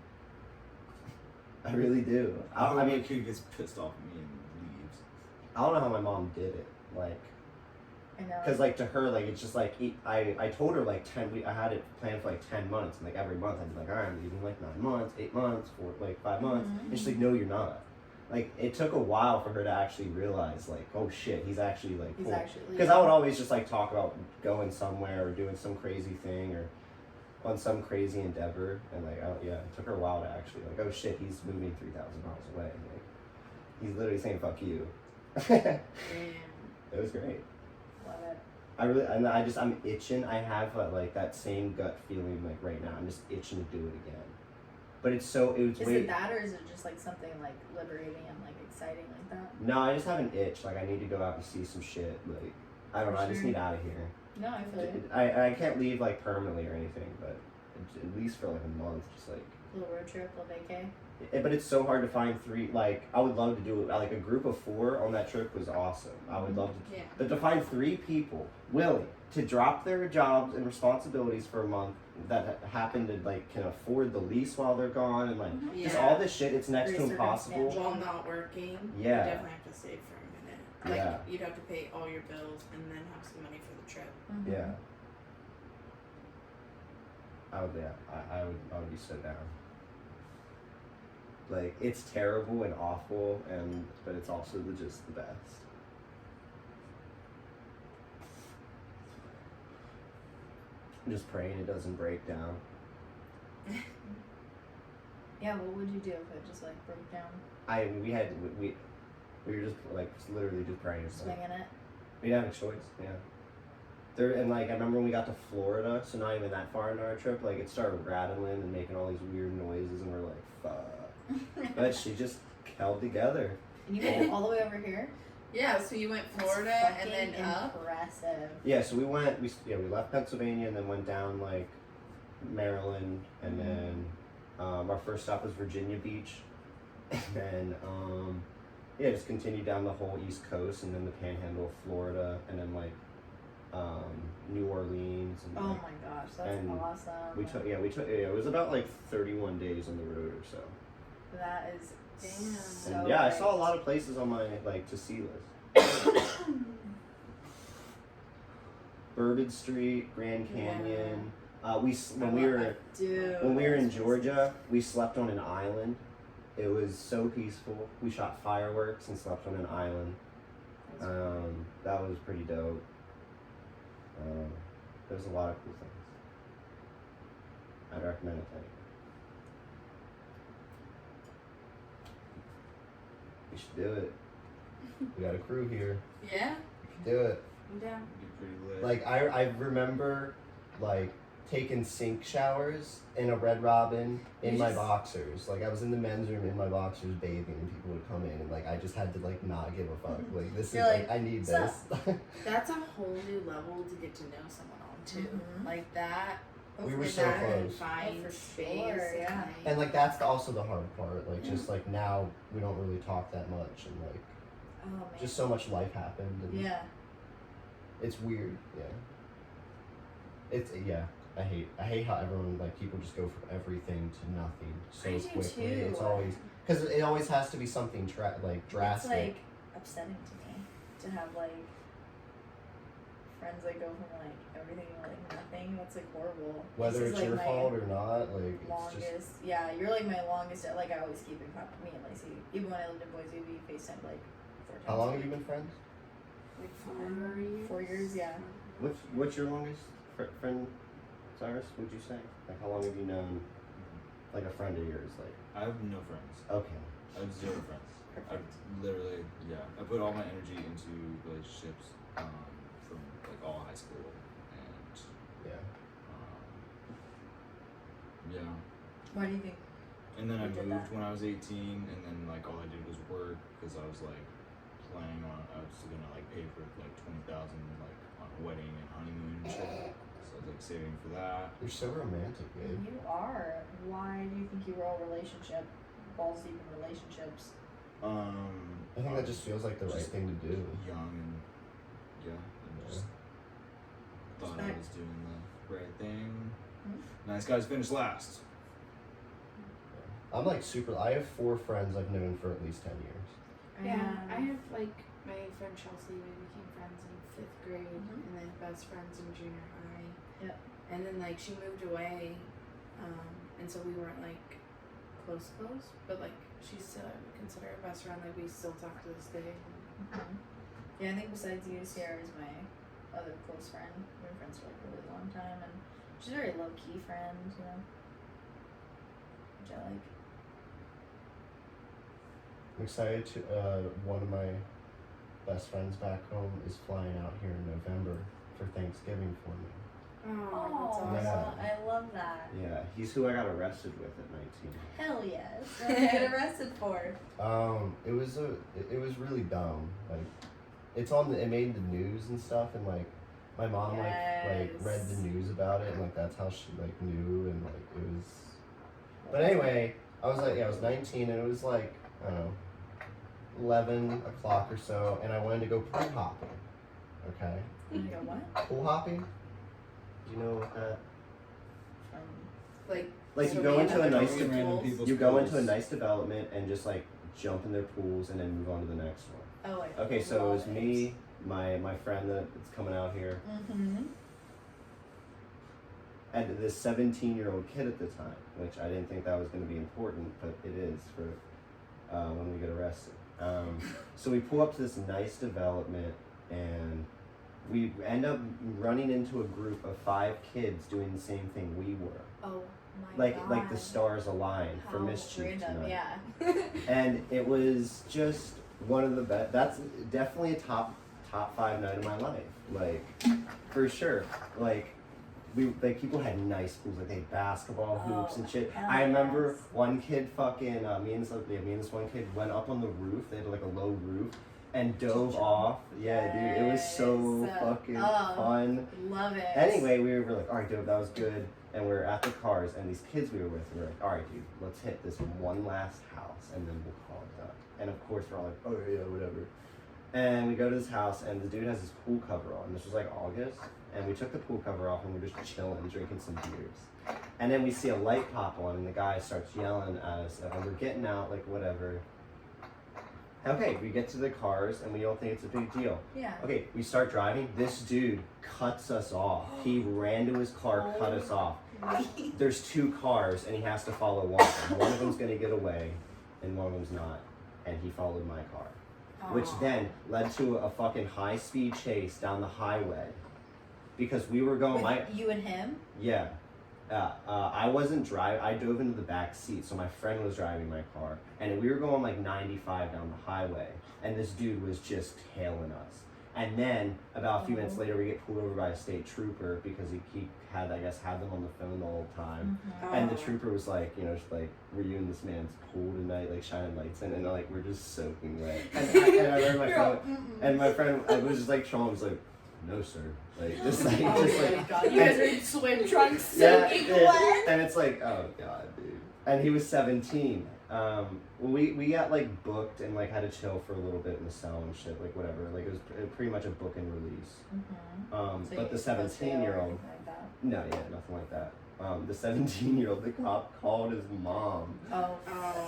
I really do. I I mean, my kid gets pissed off at me and leaves. I don't know how my mom did it. Like. I know. Because like to her, like it's just like I told her like 10 weeks. I had it planned for like 10 months, and like every month I'd be like, all right, I'm leaving like 9 months, 8 months, 5 months. And she's like, no, you're not. Like it took a while for her to actually realize like, oh shit, he's actually like He's cool. actually Because I would always just like talk about going somewhere or doing some crazy thing or on some crazy endeavor, and like it took her a while to actually like, oh shit, he's moving 3,000 miles away. Like he's literally saying fuck you. It was great. Love it. I'm itching. I have like that same gut feeling like right now. I'm just itching to do it again. But it was Is way. it that, or is it just like something like liberating and like exciting like that? No, I just have an itch. Like I need to go out and see some shit. Like I don't know. I just need out of here. No, I feel you. I can't leave like permanently or anything, but at least for like a month, just like. Little road trip, little vacay. But it's so hard to find 3. Like I would love to do it. Like a group of 4 on that trip was awesome. I would love to. Yeah. But to find 3 people willing to drop their jobs and responsibilities for a month that happen to like can afford the lease while they're gone and like just Yeah. all this shit, it's next to Very impossible. While not working, Yeah. you definitely have to save for a minute. Like Yeah. you'd have to pay all your bills and then have some money for the trip. Yeah. I would be so down. Like it's terrible and awful, but it's also just the best. I'm just praying it doesn't break down. Yeah, what would you do if it just like broke down? We were just like literally just praying. Like, Swinging it? we didn't have a choice. Yeah. And like I remember when we got to Florida, so not even that far into our trip, like it started rattling and making all these weird noises, and we're like, fuck. But she just held together. And you made it all the way over here? Yeah, so you went That's Florida and fucking then up. impressive. Yeah, so we left Pennsylvania and then went down like Maryland, and then our first stop was Virginia Beach, and then yeah, just continued down the whole East Coast and then the Panhandle of Florida and then like New Orleans and Oh like, my gosh, that's and awesome. we took it was about like 31 days on the road or so. That is Damn. so And yeah, I great. saw a lot of places on my like to see list. Bourbon Street, Grand Canyon. When we were Dude, in that's Georgia, we slept on an island. It was so peaceful. We shot fireworks and slept on an island. That was pretty dope. There's a lot of cool things. I'd recommend it to anyone. We should do it. We got a crew here. Yeah. We can do it. I'm down. It'd be pretty lit. Like I remember like taking sink showers in a Red Robin in You my just- boxers. Like I was in the men's room in my boxers bathing and people would come in and like I just had to like not give a fuck. Like this You're is like, I need "Sup?" this. That's a whole new level to get to know someone on too. Mhm. Like that. We were in so that close. confined Oh, for space, sure, yeah. like- And like that's also the hard part. Like just like now we don't really talk that much and like Oh man. just so much life happened and Yeah. it's weird. Yeah. It's I hate how everyone like people just go from everything to nothing so I do quickly. too. It's always because it always has to be something drastic. It's like upsetting to me to have like friends that go from like everything to like nothing. That's like horrible. Whether This is, it's like, your my fault or not, like longest. it's just Yeah, you're like my longest. Like I always keep in contact. Me and Lacey. Even when I lived in Boise, we FaceTime like 4 times. how long a have you week. been friends? Like 4 years. 4 years. Yeah. What's your longest friend, Cyrus? Would you say like how long have you known like a friend of yours? Like I have no friends. okay, I have 0 friends. I've Perfect. literally, I put all my energy into relationships from like all high school and yeah. yeah. Why do you think? And then I You did moved that. when I was 18, and then like all I did was work because I was like planning on I was gonna like pay for like 20,000 like on a wedding and honeymoon and shit. So I was like saving for that. You're so romantic, babe. You are. Why do you think you were all balls deep in relationships? I think that just feels like the right Just thing to do. young and and just thought I Respect. was doing the right thing. Mhm. Nice guys finish last. I'm like super. I have 4 friends I've known for at least 10 years. Yeah, I have like my friend Chelsea. We became friends in 5th grade, Mhm. and then best friends in junior high. Yep. And then like she moved away, and so we weren't like close, but like she's still I would consider her best friend. Like we still talk to this day. Yeah, I think besides you, Sierra is my other close friend. We've been friends for like a really long time, and she's a very low key friend, you know. Which I like. I'm excited to. One of my best friends back home is flying out here in November for Thanksgiving for me. Oh, that's Yeah. awesome. I love that. Yeah, he's who I got arrested with at 19. Hell yes. What did you get arrested for? It was really dumb. Like, it made the news and stuff, and like, my mom like read Yes. the news about it, and like that's how she like knew, and like it was. But anyway, I was 19, and it was like I don't know, 11 o'clock or so, and I wanted to go pool hopping. Okay, You go what? pool hopping. Do you know what that? Like Like so you go we into end a up nice going to random pools. people's You go into a pools. nice development and just like jump in their pools and then move on to the next one. Oh, like. Okay, so it was me, my friend that's coming out here, Mm-hmm. and this 17-year-old kid at the time, which I didn't think that was going to be important, but it is for when we get arrested. So we pull up to this nice development, and we end up running into a group of 5 kids doing the same thing we were. Oh my god. Like the stars aligned for How mischief random, tonight. yeah. And it was just one of the best. That's definitely a top 5 night of my life. Like, for sure. Like, people had nice pools. Like, they had basketball hoops and shit. hell I remember yes. one kid fucking me and this one kid went up on the roof. They had like a low roof, and dove off. Yeah, dude, it was so Yes. fucking Oh. fun. Love it. Anyway, we were like, all right, dude, that was good. And we were at the cars, and these kids we were with were like, all right, dude, let's hit this one last house, and then we'll call it done. And of course, we're all like, oh yeah, whatever. And we go to this house, and the dude has his pool cover on. This was like August, and we took the pool cover off, and we're just chilling, drinking some beers. And then we see a light pop on, and the guy starts yelling at us, and we're getting out, like whatever. Okay, we get to the cars, and we don't think it's a big deal. Yeah. Okay, we start driving. This dude cuts us off. He ran to his car, cut us off. There's 2 cars, and he has to follow one. One of them's gonna get away, and one of them's not. And he followed my car, which then led to a fucking high-speed chase down the highway, because we were going. With you and him? Yeah. I wasn't driving. I dove into the back seat, so my friend was driving my car, and we were going like 95 down the highway, and this dude was just tailing us. And then about a few minutes later, we get pulled over by a state trooper because he had, I guess, had them on the phone the whole time. Mm-hmm. And the trooper was like, you know, just like, were you in this man's pool tonight, like shining lights in, and like we're just soaking wet. And I remember my friend, and my friend, I was just like trolling, was like, no sir, like just like You guys are in swim trunks soaking yeah, wet. and it's like, oh god, dude. And he was 17. We got like booked and like had to chill for a little bit in the cell and shit, like whatever. Like it was pretty much a book and release. So But the you go to jail or 17-year-old, anything like that? no, yeah, nothing like that. The 17-year-old, the cop called his mom. Oh.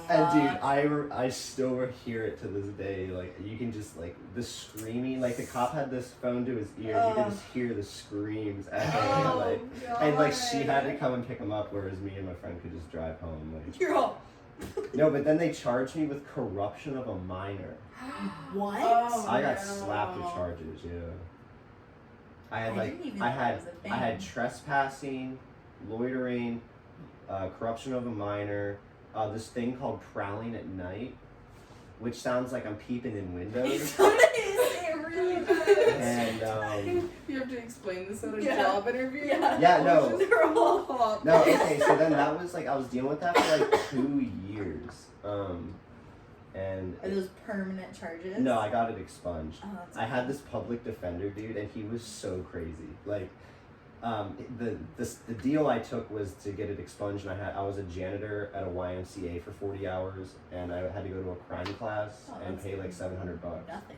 And dude, I still hear it to this day. Like you can just like the screaming. Like the cop had this phone to his ears. You can just hear the screams at him. Like, and like she had to come and pick him up, whereas me and my friend could just drive home. Like, You're all. no, but then they charged me with corruption of a minor. What? I got slapped with charges. Yeah. I had like didn't even I know had that was a thing. I had trespassing, loitering, corruption of a minor, this thing called prowling at night, which sounds like I'm peeping in windows. It really does. And You have to explain this at a Yeah. job interview. yeah, no, They're all. no. Okay, so then that was like I was dealing with that for like 2 years, and Are those permanent charges? no, I got it expunged. Oh, that's I had this public defender dude, and he was so crazy. Like, the deal I took was to get it expunged, and I was a janitor at a YMCA for 40 hours, and I had to go to a crime class and that's pay like $700. Nothing.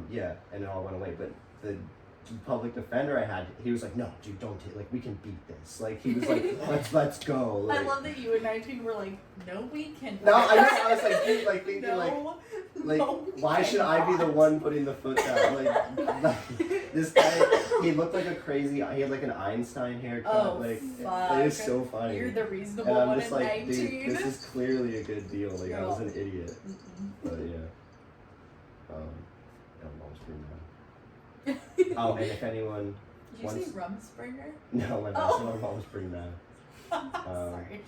Yeah, and it all went away. But the public defender I had, he was like, no, dude, don't take. Like, we can beat this. Like, he was like, let's go. Like, I love that you and 19 were like, no, we can. no, I was like, dude, like thinking no, like, no, we why should I be the cannot. one putting the foot down? Like this guy, he looked like a crazy. He had like an Einstein haircut. Oh, like fuck. it was so funny. You're the reasonable and I'm one just at like, 19. dude, this is clearly a good deal. Like I was Girl. an idiot, Mm-mm. but yeah. Mom's pretty mad. Oh, and if anyone, Did you say Rumspringer? no, my mom's pretty mad. Sorry.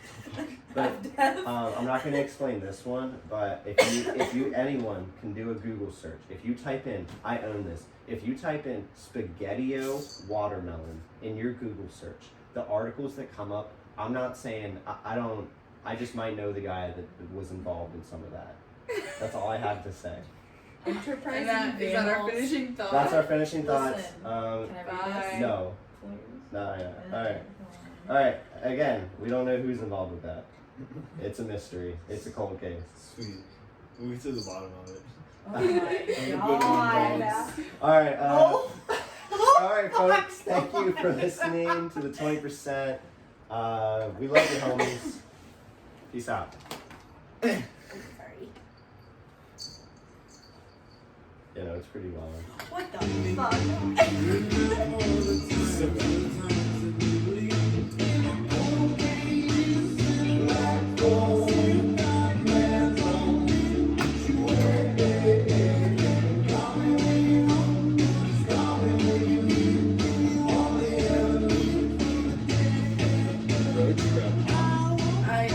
But I'm deaf. I'm not going to explain this one, but if you anyone can do a Google search. If you type in, I own this. If you type in spaghettio watermelon in your Google search, the articles that come up, I'm not saying I just might know the guy that was involved in some of that. That's all I have to say. Enterprise And is that our Vandals. finishing thought? That's our finishing thoughts. Listen, Can I read Bye. this? No, Please? no, yeah. All right. All right, again, we don't know who's involved with that. It's a mystery. It's a cold case. Sweet. We'll get to the bottom of it. Oh my god. All right, Oh. all right, folks. Thank you for listening to the 20%. We love you, homies. Peace out. Sorry. You know, it's pretty long. What the fuck?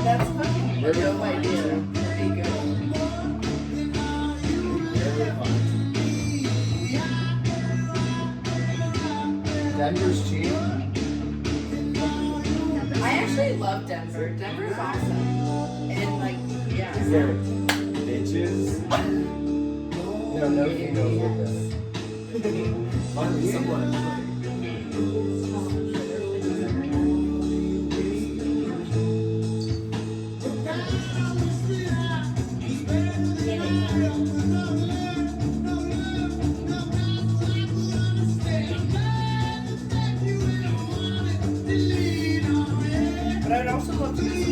That's fucking a dope idea. Pretty good. Denver's cheap. I actually love Denver. Denver's awesome. And like, yeah. Bitches. No, no females look better. Finally, someone. But I'd also love to